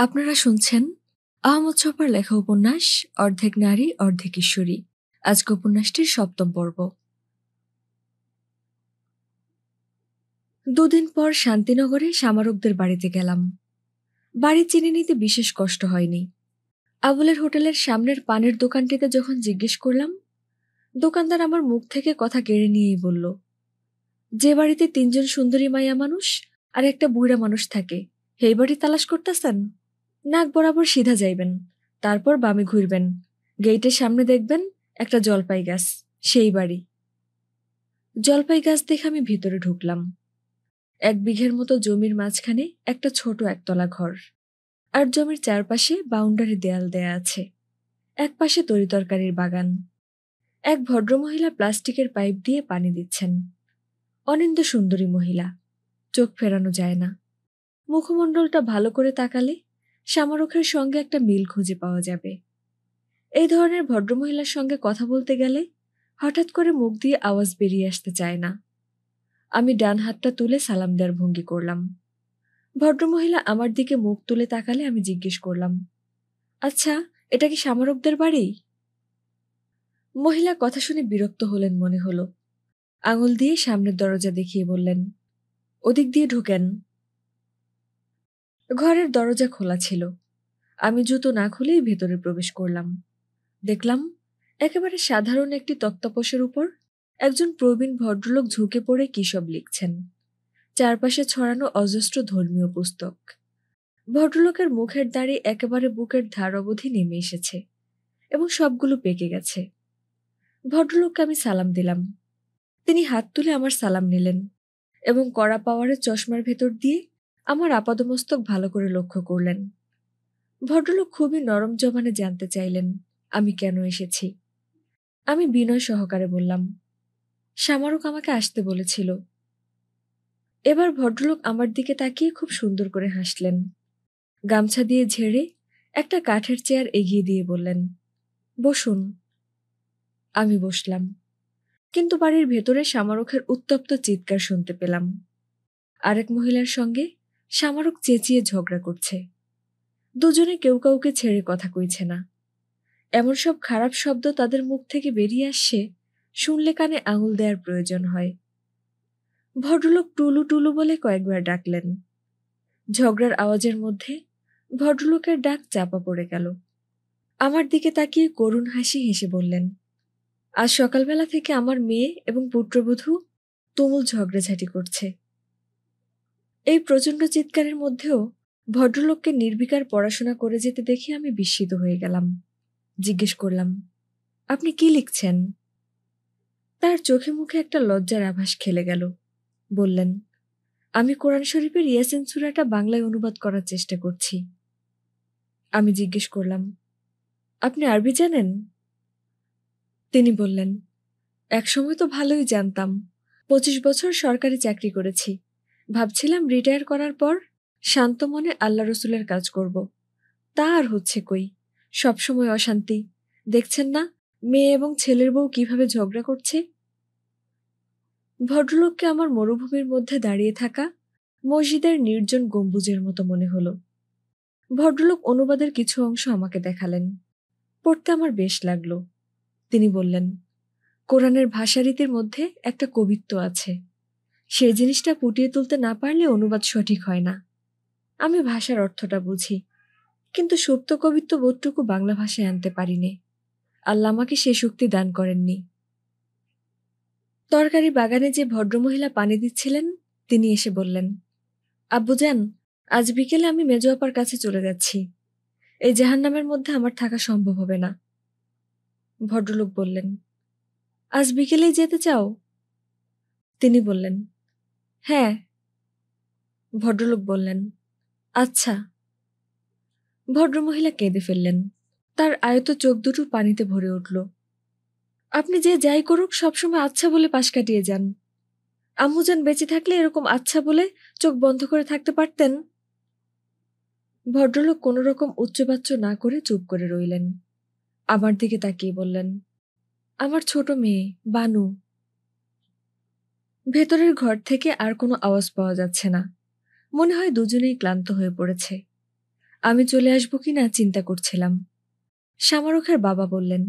আপনারা শুনছেন আহমদ ছফার লেখা উপন্যাস অর্ধেক নারী অর্ধেক ঈশ্বরী। আজকে উপন্যাসটির ৭ম পর্ব। দুদিন পর শান্তিনগরে সামারকদের বাড়িতে গেলাম। বাড়ি চিনে নিতে বিশেষ কষ্ট হয়নি। আবুলের হোটেলের সামনের পানের দোকানটিতে যখন জিজ্ঞেস করলাম, দোকানদার আমার মুখ থেকে কথা কেড়ে নিয়েই বলল, যে বাড়িতে ৩ জন সুন্দরী মাইয়া মানুষ আর একটা বুড়া মানুষ থাকে, সেই বাড়ি তালাশ করতেছেন? নাক বরাবর সিধা যাইবেন, তারপর বামে ঘুরবেন, গেইটের সামনে দেখবেন একটা জলপাই গাছ, সেই বাড়ি। জলপাই গাছ দেখে আমি ভিতরে ঢুকলাম। ১ বিঘের মতো জমির মাঝখানে একটা ছোট একতলা ঘর, আর জমির চারপাশে বাউন্ডারি দেয়াল দেয়া আছে। এক পাশে তরিতরকারির বাগান। এক ভদ্রমহিলা প্লাস্টিকের পাইপ দিয়ে পানি দিচ্ছেন। অনিন্দ সুন্দরী মহিলা, চোখ ফেরানো যায় না। মুখমণ্ডলটা ভালো করে তাকালে সামারকের সঙ্গে একটা মিল খুঁজে পাওয়া যাবে। এই ধরনের ভদ্রমহিলার সঙ্গে কথা বলতে গেলে হঠাৎ করে মুখ দিয়ে আওয়াজ বেরিয়ে আসতে চায় না। আমি ডান হাতটা তুলে সালাম দেওয়ার ভঙ্গি করলাম। ভদ্রমহিলা আমার দিকে মুখ তুলে তাকালে আমি জিজ্ঞেস করলাম, আচ্ছা, এটা কি সামারকদের বাড়ি? মহিলা কথা শুনে বিরক্ত হলেন মনে হলো। আঙুল দিয়ে সামনের দরজা দেখিয়ে বললেন, ওদিক দিয়ে ঢোকেন। ঘরের দরজা খোলা ছিল। আমি জুতো না খুলেই ভেতরে প্রবেশ করলাম। দেখলাম একেবারে সাধারণ একটি তক্তপোশের উপর একজন প্রবীণ ভদ্রলোক ঝুঁকে পড়ে কী সব লিখছেন। চারপাশে ছড়ানো অজস্র ধর্মীয় পুস্তক। ভদ্রলোকের মুখের দাড়ি একেবারে বুকের ধার অবধি নেমে এসেছে এবং সবগুলো পেকে গেছে। ভদ্রলোককে আমি সালাম দিলাম। তিনি হাত তুলে আমার সালাম নিলেন এবং কড়া পাওয়ারের চশমার ভেতর দিয়ে আমার আপাদমস্তক ভালো করে লক্ষ্য করলেন। ভদ্রলোক খুবই নরম জবানে জানতে চাইলেন আমি কেন এসেছি। আমি বিনয় সহকারে বললাম, সামারক আমাকে আসতে বলেছিল। এবার ভদ্রলোক আমার দিকে তাকিয়ে খুব সুন্দর করে হাসলেন। গামছা দিয়ে ঝেড়ে একটা কাঠের চেয়ার এগিয়ে দিয়ে বললেন, বসুন। আমি বসলাম, কিন্তু বাড়ির ভেতরে সামারকের উত্তপ্ত চিৎকার শুনতে পেলাম। আরেক মহিলার সঙ্গে সামারক চেঁচিয়ে ঝগড়া করছে। দুজনে কেউ কাউকে ছেড়ে কথা কইছে না। এমন সব খারাপ শব্দ তাদের মুখ থেকে বেরিয়ে আসছে, শুনলে কানে আঙুল দেওয়ার প্রয়োজন হয়। ভদ্রলোক টুলু টুলু বলে কয়েকবার ডাকলেন। ঝগড়ার আওয়াজের মধ্যে ভদ্রলোকের ডাক চাপা পড়ে গেল। আমার দিকে তাকিয়ে করুণ হাসি হেসে বললেন, আজ সকালবেলা থেকে আমার মেয়ে এবং পুত্রবধূ তুমুল ঝগড়াঝাটি করছে। এই প্রচণ্ড চিৎকারের মধ্যেও ভদ্রলোককে নির্বিকার পড়াশোনা করে যেতে দেখে আমি বিস্মিত হয়ে গেলাম। জিজ্ঞেস করলাম, আপনি কি লিখছেন? তার চোখে মুখে একটা লজ্জার আভাস খেলে গেল। বললেন, আমি কোরআন শরীফের ইয়াসিন সূরাটা বাংলায় অনুবাদ করার চেষ্টা করছি। আমি জিজ্ঞেস করলাম, আপনি আরবি জানেন? তিনি বললেন, একসময় তো ভালোই জানতাম। ২৫ বছর সরকারি চাকরি করেছি। ভাবছিলাম রিটায়ার করার পর শান্ত মনে আল্লাহ রসুলের কাজ করব। তা আর হচ্ছে কই, সবসময় অশান্তি। দেখছেন না মেয়ে এবং ছেলের বউ কিভাবে ঝগড়া করছে? ভদ্রলোককে আমার মরুভূমির মধ্যে দাঁড়িয়ে থাকা মসজিদের নির্জন গম্বুজের মতো মনে হলো। ভদ্রলোক অনুবাদের কিছু অংশ আমাকে দেখালেন। পড়তে আমার বেশ লাগলো। তিনি বললেন, কোরআনের ভাষারীতির মধ্যে একটা কবিত্ব আছে। সেই জিনিসটা ফুটিয়ে তুলতে না পারলে অনুবাদ সঠিক হয় না। আমি ভাষার অর্থটা বুঝি, কিন্তু সুপ্ত কবিত্ব বোধটুকু বাংলা ভাষায় আনতে পারিনি। আল্লাহ আমাকে সে শক্তি দান করেননি। তরকারি বাগানে যে ভদ্রমহিলা পানি দিচ্ছিলেন তিনি এসে বললেন, আব্বুজান, আজ বিকেলে আমি মেজো আপার কাছে চলে যাচ্ছি। এই জাহান্নামের মধ্যে আমার থাকা সম্ভব হবে না। ভদ্রলোক বললেন, আজ বিকেলেই যেতে চাও? তিনি বললেন, হ্যাঁ। ভদ্রলোক বললেন, আচ্ছা। ভদ্রমহিলা কেঁদে ফেললেন। তার আয়ত চোখ দুটো পানিতে ভরে উঠল। আপনি যে যাই করুক সবসময় আচ্ছা বলে পাশ কাটিয়ে যান। আম্মুজান বেঁচে থাকলে এরকম আচ্ছা বলে চোখ বন্ধ করে থাকতে পারতেন? ভদ্রলোক কোনো রকম উচ্চবাচ্য না করে চুপ করে রইলেন। আমার দিকে তাকিয়ে বললেন, আমার ছোট মেয়ে বানু। ভেতরের ঘর থেকে আর কোনো আওয়াজ পাওয়া যাচ্ছে না। মনে হয় দুজনেই ক্লান্ত হয়ে পড়েছে। আমি চলে আসবো কিনা চিন্তা করছিলাম। শামারুখের বাবা বললেন,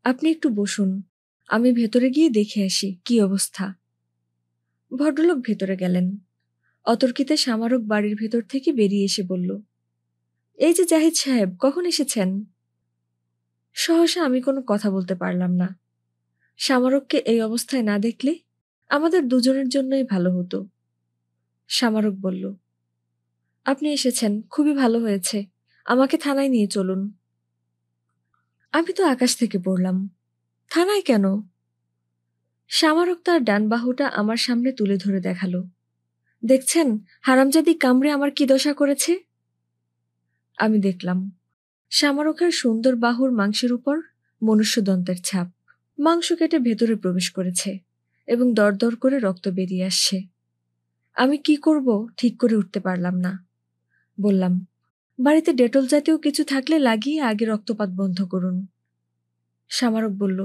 আপনি একটু বসুন, আমি ভেতরে গিয়ে দেখে আসি কি অবস্থা। ভদ্রলোক ভেতরে গেলেন। অতর্কিতে শামারুখ বাড়ির ভেতর থেকে বেরিয়ে এসে বলল, এই যে জাহিদ সাহেব, কখন এসেছেন? সহসা আমি কোনো কথা বলতে পারলাম না। শামারুখকে এই অবস্থায় না দেখলে আমাদের দুজনের জন্যই ভালো হতো। শামারুখ বলল, আপনি এসেছেন, খুবই ভালো হয়েছে, আমাকে থানায় নিয়ে চলুন। আমি তো আকাশ থেকে পড়লাম, থানায় কেন? শামারুখ তার ডান বাহুটা আমার সামনে তুলে ধরে দেখালো, দেখছেন হারামজাদি কামড়ে আমার কি দশা করেছে? আমি দেখলাম শামারুখের সুন্দর বাহুর মাংসের উপর মনুষ্যদন্তের ছাপ। মাংস কেটে ভেতরে প্রবেশ করেছে এবং দরদর করে রক্ত বেরিয়ে আসছে। আমি কি করব ঠিক করে উঠতে পারলাম না। বললাম, বাড়িতে ডেটল জাতীয় কিছু থাকলে লাগিয়ে আগে রক্তপাত বন্ধ করুন। শামারুখ বলল,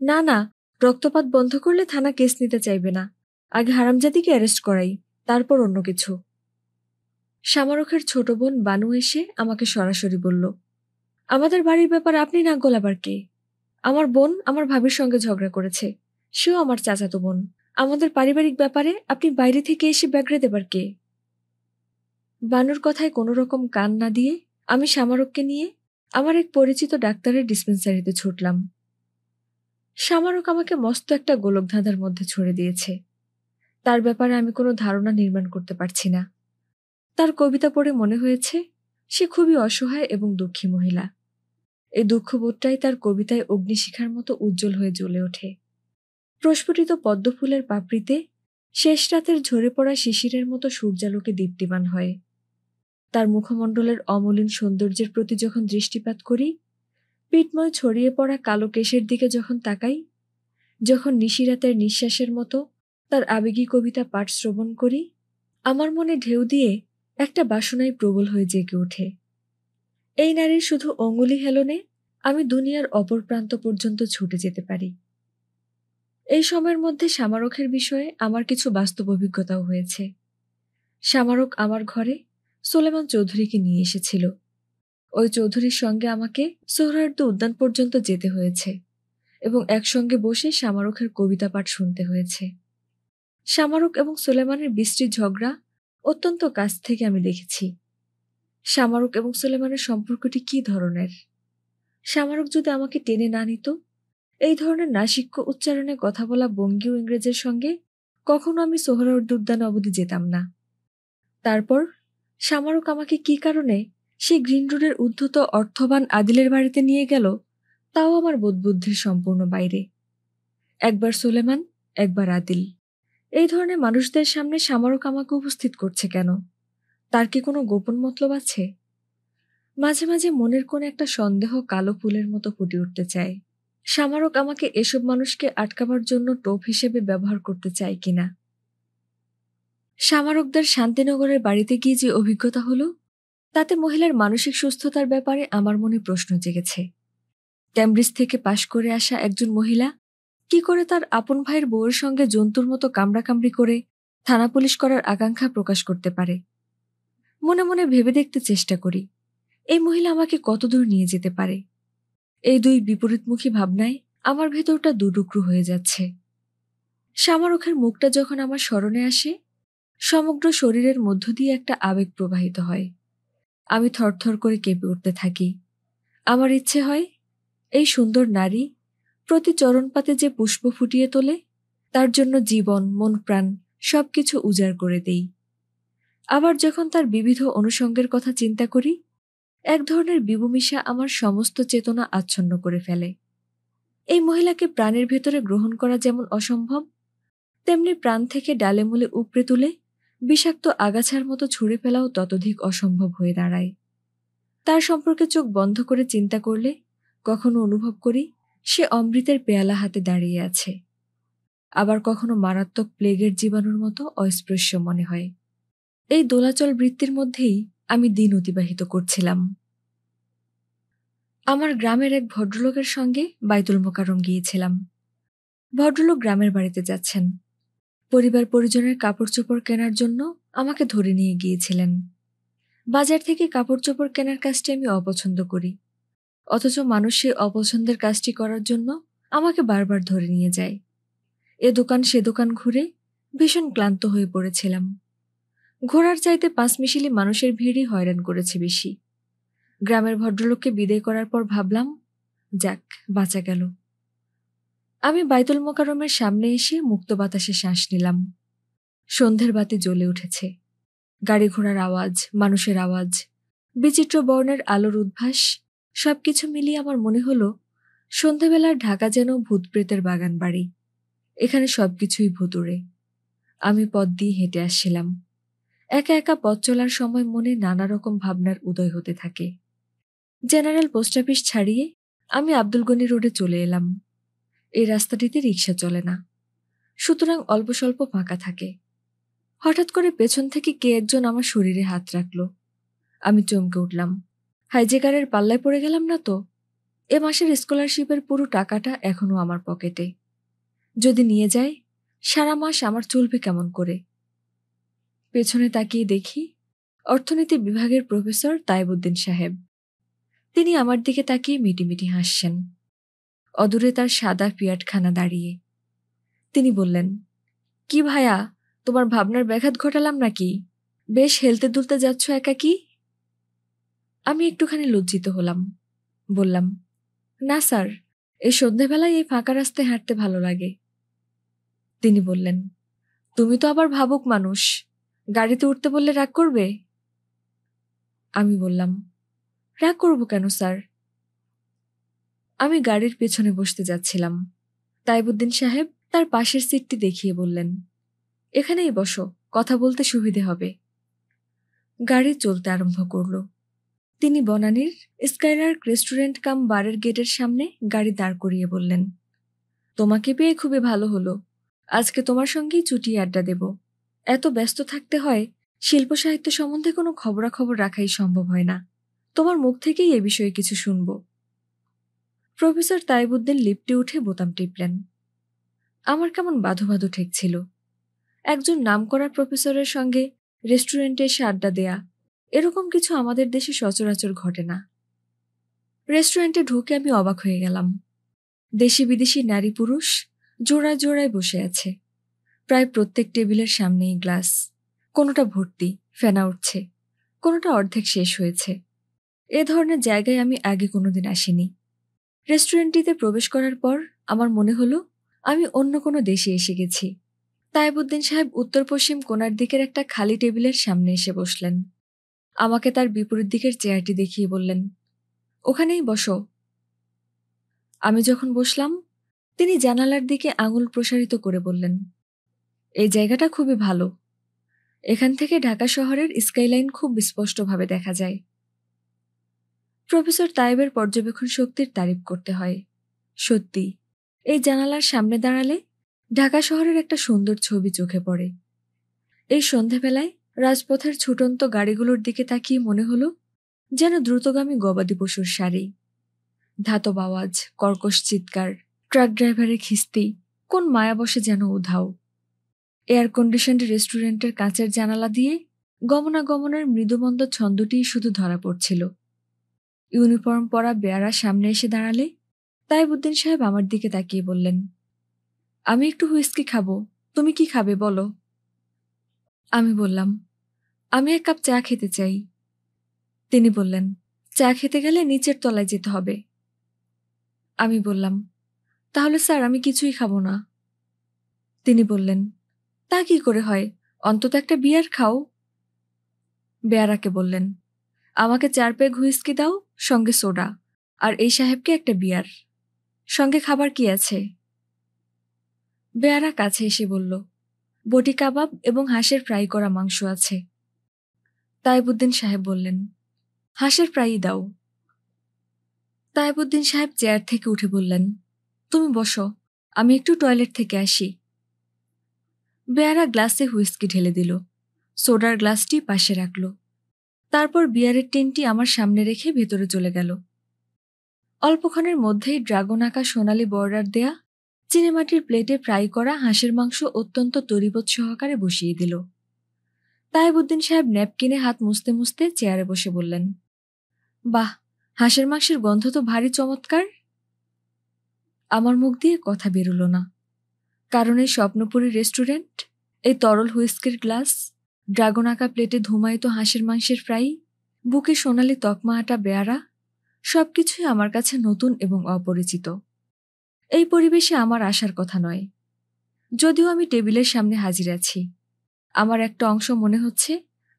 না না, রক্তপাত বন্ধ করলে থানা কেস নিতে চাইবে না, আগে হারামজাদিকে অ্যারেস্ট করাই, তারপর অন্য কিছু। শামারুখের ছোট বোন বানু এসে আমাকে সরাসরি বলল, আমাদের বাড়ির ব্যাপার আপনি নাক গলাবার কে? আমার বোন আমার ভাবির সঙ্গে ঝগড়া করেছে, সেও আমার চাচাতো বোন, আমাদের পারিবারিক ব্যাপারে আপনি বাইরে থেকে এসে ব্যাগড়ে দেবার কে? বানুর কথায় কোনো রকম কান না দিয়ে আমি শামারুখকে নিয়ে আমার এক পরিচিত ডাক্তারের ডিসপেন্সারিতে ছুটলাম। শামারুখ আমাকে মস্ত একটা গোলকধাঁধার মধ্যে ছড়ে দিয়েছে। তার ব্যাপারে আমি কোনো ধারণা নির্মাণ করতে পারছি না। তার কবিতা পড়ে মনে হয়েছে সে খুবই অসহায় এবং দুঃখী মহিলা। এই দুঃখবোধটাই তার কবিতায় অগ্নিশিখার মতো উজ্জ্বল হয়ে জ্বলে ওঠে। প্রস্ফুটিত পদ্মফুলের পাপড়িতে শেষ রাতের ঝরে পড়া শিশিরের মতো সূর্যালোকে দীপ্তিমান হয়। তার মুখমণ্ডলের অমলিন সৌন্দর্যের প্রতি যখন দৃষ্টিপাত করি, পিঠময় ছড়িয়ে পড়া কালো কেশের দিকে যখন তাকাই, যখন নিশিরাতের নিঃশ্বাসের মতো তার আবেগী কবিতা পাঠ শ্রবণ করি, আমার মনে ঢেউ দিয়ে একটা বাসনায় প্রবল হয়ে জেগে ওঠে। এই নারীর শুধু অঙ্গুলি হেলনে আমি দুনিয়ার অপর প্রান্ত পর্যন্ত ছুটে যেতে পারি। এই সময়ের মধ্যে শামারুখের বিষয়ে আমার কিছু বাস্তব অভিজ্ঞতাও হয়েছে। শামারুখ আমার ঘরে সুলেমান চৌধুরীকে নিয়ে এসেছিল। ওই চৌধুরীর সঙ্গে আমাকে সোহরাওয়ার্দী উদ্যান পর্যন্ত যেতে হয়েছে এবং একসঙ্গে বসে শামারুখের কবিতা পাঠ শুনতে হয়েছে। শামারুখ এবং সুলেমানের বিশ্রী ঝগড়া অত্যন্ত কাছ থেকে আমি দেখেছি। শামারুখ এবং সুলেমানের সম্পর্কটি কি ধরনের? শামারুখ যদি আমাকে টেনে না নিত, এই ধরনের নাসিক্য উচ্চারণে কথা বলা বঙ্গীয় ইংরেজের সঙ্গে কখনো আমি সোহরাওয়ার্দী উদ্যান অবধি যেতাম না। তারপর শামারুখ আমাকে কি কারণে সেই গ্রিন রোডের উদ্ধত অর্থবান আদিলের বাড়িতে নিয়ে গেল, তাও আমার বোধবুদ্ধির সম্পূর্ণ বাইরে। একবার সুলেমান, একবার আদিল, এই ধরনের মানুষদের সামনে শামারুখ আমাকে উপস্থিত করছে কেন? তার কি কোনো গোপন মতলব আছে? মাঝে মাঝে মনের কোণে একটা সন্দেহ কালো ফুলের মতো ফুটে উঠতে চায়। শামারুখ আমাকে এসব মানুষকে আটকাবার জন্য টোপ হিসেবে ব্যবহার করতে চায় কিনা। শামারুখদের শান্তিনগরের বাড়িতে গিয়ে যে অভিজ্ঞতা হলো, তাতে মহিলার মানসিক সুস্থতার ব্যাপারে আমার মনে প্রশ্ন জেগেছে। ক্যামব্রিজ থেকে পাশ করে আসা একজন মহিলা কি করে তার আপন ভাইয়ের বউয়ের সঙ্গে জন্তুর মতো কামড়াকামড়ি করে থানা পুলিশ করার আকাঙ্ক্ষা প্রকাশ করতে পারে? মনে মনে ভেবে দেখতে চেষ্টা করি, এই মহিলা আমাকে কতদূর নিয়ে যেতে পারে। এই দুই বিপরীতমুখী ভাবনায় আমার ভেতরটা দুটুকরো হয়ে যাচ্ছে। শামারুখের মুখটা যখন আমার স্মরণে আসে, সমগ্র শরীরের মধ্য দিয়ে একটা আবেগ প্রবাহিত হয়। আমি থরথর করে কেঁপে উঠতে থাকি। আমার ইচ্ছে হয় এই সুন্দর নারী প্রতি চরণপাতে যে পুষ্প ফুটিয়ে তোলে, তার জন্য জীবন, মন, প্রাণ সবকিছু উজাড় করে দেই। আবার যখন তার বিবিধ অনুষঙ্গের কথা চিন্তা করি, এক ধরনের বিবমিশা আমার সমস্ত চেতনা আচ্ছন্ন করে ফেলে। এই মহিলাকে প্রাণের ভেতরে গ্রহণ করা যেমন অসম্ভব, তেমনি প্রাণ থেকে ডালেমূলে উপড়ে তুলে বিষাক্ত আগাছার মতো ছুঁড়ে ফেলাও ততোধিক অসম্ভব হয়ে দাঁড়ায়। তার সম্পর্কে চোখ বন্ধ করে চিন্তা করলে কখনো অনুভব করি সে অমৃতের পেয়ালা হাতে দাঁড়িয়ে আছে, আবার কখনো মারাত্মক প্লেগের জীবাণুর মতো অস্পৃশ্য মনে হয়। এই দোলাচল বৃত্তির মধ্যেই আমি দিন অতিবাহিত করছিলাম। আমার গ্রামের এক ভদ্রলোকের সঙ্গে বাইতুল মোকাররম গিয়েছিলাম। ভদ্রলোক গ্রামের বাড়িতে যাচ্ছেন। পরিবার পরিজনের কাপড় চোপড় কেনার জন্য আমাকে ধরে নিয়ে গিয়েছিলেন। বাজার থেকে কাপড় চোপড় কেনার কাজটি আমি অপছন্দ করি, অথচ মানুষ সেই অপছন্দের কাজটি করার জন্য আমাকে বারবার ধরে নিয়ে যায়। এ দোকান সে দোকান ঘুরে ভীষণ ক্লান্ত হয়ে পড়েছিলাম। ঘোড়ার চাইতে পাঁচমিশালি মানুষের ভিড়ই হয়রান করেছে বেশি। গ্রামের ভদ্রলোককে বিদায় করার পর ভাবলাম, যাক, বাঁচা গেল। আমি বাইতুল মোকাররমের সামনে এসে মুক্ত বাতাসে শ্বাস নিলাম। সন্ধ্যের বাতি জ্বলে উঠেছে। গাড়ি ঘোড়ার আওয়াজ, মানুষের আওয়াজ, বিচিত্র বর্ণের আলোর উদ্ভাস, সবকিছু মিলিয়ে আমার মনে হলো সন্ধ্যেবেলার ঢাকা যেন ভূতপ্রেতের বাগান বাড়ি। এখানে সবকিছুই ভুতুড়ে। আমি পথ দিয়ে হেঁটে আসছিলাম। একা একা পথ চলার সময় মনে নানা রকম ভাবনার উদয় হতে থাকে। জেনারেল পোস্ট অফিস ছাড়িয়ে আমি আব্দুল গনি রোডে চলে এলাম। এই রাস্তাটিতে রিক্সা চলে না, সুতরাং অল্প স্বল্প ফাঁকা থাকে। হঠাৎ করে পেছন থেকে কে একজন আমার শরীরে হাত রাখল। আমি চমকে উঠলাম। হাইজেকারের পাল্লায় পড়ে গেলাম না তো? এ মাসের স্কলারশিপের পুরো টাকাটা এখনো আমার পকেটে। যদি নিয়ে যায়, সারা মাস আমার চলবে কেমন করে? পেছনে তাকিয়ে দেখি অর্থনীতি বিভাগের প্রফেসর তাইবুদ্দিন সাহেব। তিনি আমার দিকে তাকিয়ে মিটিমিটি হাসছেন। অদূরে তার সাদা ফিয়াটখানা দাঁড়িয়ে। তিনি বললেন, কি ভায়া, তোমার ভাবনার ব্যাঘাত ঘটালাম নাকি? বেশ হেলতে দুলতে যাচ্ছ একাকী। আমি একটুখানি লজ্জিত হলাম। বললাম, না স্যার, এই সন্ধ্যেবেলায় এই ফাঁকা রাস্তায় হাঁটতে ভালো লাগে। তিনি বললেন, তুমি তো আবার ভাবুক মানুষ, গাড়িতে উঠতে বললে রাগ করবে? আমি বললাম, রাগ করব কেন স্যার? আমি গাড়ির পেছনে বসতে যাচ্ছিলাম। তাইবুদ্দিন সাহেব তার পাশের সিটটি দেখিয়ে বললেন, এখানেই বসো, কথা বলতে সুবিধে হবে। গাড়ি চলতে আরম্ভ করল। তিনি বনানীর স্কাইলার্ক রেস্টুরেন্ট কাম বারের গেটের সামনে গাড়ি দাঁড় করিয়ে বললেন, তোমাকে পেয়ে খুবই ভালো হলো। আজকে তোমার সঙ্গেই চুটিয়ে আড্ডা দেব। এত ব্যস্ত থাকতে হয়, শিল্প সাহিত্য সম্বন্ধে কোনো খবরাখবর রাখাই সম্ভব হয় না। তোমার মুখ থেকেই এ বিষয়ে কিছু শুনব। প্রফেসর তাইবুদ্দিন লিফটে উঠে বোতাম টিপলেন। আমার কেমন বাধো বাধো ঠেকছিল। একজন নামকরা প্রফেসরের সঙ্গে রেস্টুরেন্টে এসে আড্ডা দেয়া, এরকম কিছু আমাদের দেশে সচরাচর ঘটে না। রেস্টুরেন্টে ঢুকে আমি অবাক হয়ে গেলাম। দেশি বিদেশি নারী পুরুষ জোড়ায় জোড়ায় বসে আছে। প্রায় প্রত্যেক টেবিলের সামনেই গ্লাস। কোনোটা ভর্তি, ফেনা উঠছে, কোনোটা অর্ধেক শেষ হয়েছে। এ ধরনের জায়গায় আমি আগে কোনোদিন আসিনি। রেস্টুরেন্টটিতে প্রবেশ করার পর আমার মনে হলো আমি অন্য কোনো দেশে এসে গেছি। তাইবুদ্দিন সাহেব উত্তর পশ্চিম কোণার দিকের একটা খালি টেবিলের সামনে এসে বসলেন। আমাকে তার বিপরীত দিকের চেয়ারটি দেখিয়ে বললেন, ওখানেই বসো। আমি যখন বসলাম, তিনি জানালার দিকে আঙুল প্রসারিত করে বললেন, এই জায়গাটা খুবই ভালো। এখান থেকে ঢাকা শহরের স্কাইলাইন খুব স্পষ্টভাবে দেখা যায়। প্রফেসর তাইবের পর্যবেক্ষণ শক্তির তারিফ করতে হয়। সত্যি, এই জানালার সামনে দাঁড়ালে ঢাকা শহরের একটা সুন্দর ছবি চোখে পড়ে। এই সন্ধেবেলায় রাজপথের ছুটন্ত গাড়িগুলোর দিকে তাকিয়ে মনে হলো যেন দ্রুতগামী গবাদি পশুর সারি। ধাতব আওয়াজ, কর্কশ চিৎকার, ট্রাক ড্রাইভারের খিস্তি, কোন মায়াবশে যেন উধাও। এয়ার কন্ডিশনড রেস্টুরেন্টের কাঁচের জানালা দিয়ে গমনাগমনের মৃদুমন্দ ছন্দটিই শুধু ধরা পড়ছিল। ইউনিফর্ম পরা বেয়ারা সামনে এসে দাঁড়ালে তাইবুদ্দিন সাহেব আমার দিকে তাকিয়ে বললেন, আমি একটু হুইস্কি খাবো, তুমি কি খাবে বলো? আমি বললাম, আমি এক কাপ চা খেতে চাই। তিনি বললেন, চা খেতে গেলে নিচের তলায় যেতে হবে। আমি বললাম, তাহলে স্যার আমি কিছুই খাবো না। তিনি বললেন, তা কি করে হয়, অন্তত একটা বিয়ার খাও। বেয়ারাকে বললেন, আমাকে 4 পেগ হুইস্কি দাও, সঙ্গে সোডা, আর এই সাহেবকে একটা বিয়ার। সঙ্গে খাবার কি আছে? বেয়ারা কাছে এসে বলল, বটি কাবাব এবং হাঁসের ফ্রাই করা মাংস আছে। তাইবুদ্দিন সাহেব বললেন, হাঁসের ফ্রাই দাও। তাইবুদ্দিন সাহেব চেয়ার থেকে উঠে বললেন, তুমি বসো, আমি একটু টয়লেট থেকে আসি। বেয়ারা গ্লাসে হুইস্কি ঢেলে দিল, সোডার গ্লাসটি পাশে রাখল। তারপর বিয়ারের টিনটি আমার সামনে রেখে ভেতরে চলে গেল। অল্পক্ষণের মধ্যেই ড্রাগন আঁকা সোনালি বর্ডার দেয়া চিনেমাটির প্লেটে ফ্রাই করা হাঁসের মাংস অত্যন্ত তরিবৎ সহকারে বসিয়ে দিল। তায়েবউদ্দিন সাহেব ন্যাপকিনে হাত মুছতে মুছতে চেয়ারে বসে বললেন, বাহ, হাঁসের মাংসের গন্ধ তো ভারী চমৎকার। আমার মুখ দিয়ে কথা বেরোল না, কারণ এই স্বপ্নপুরী রেস্টুরেন্ট, এই তরল হুইস্কির গ্লাস, ড্রাগন আঁকা প্লেটে ধুমায়িত হাঁসের মাংসের ফ্রাই, বুকে সোনালি তকমা আটা বেয়ারা, সবকিছুই আমার কাছে নতুন এবং অপরিচিত। এই পরিবেশে আমার আসার কথা নয়। যদিও আমি টেবিলের সামনে হাজির আছি, আমার একটা অংশ মনে হচ্ছে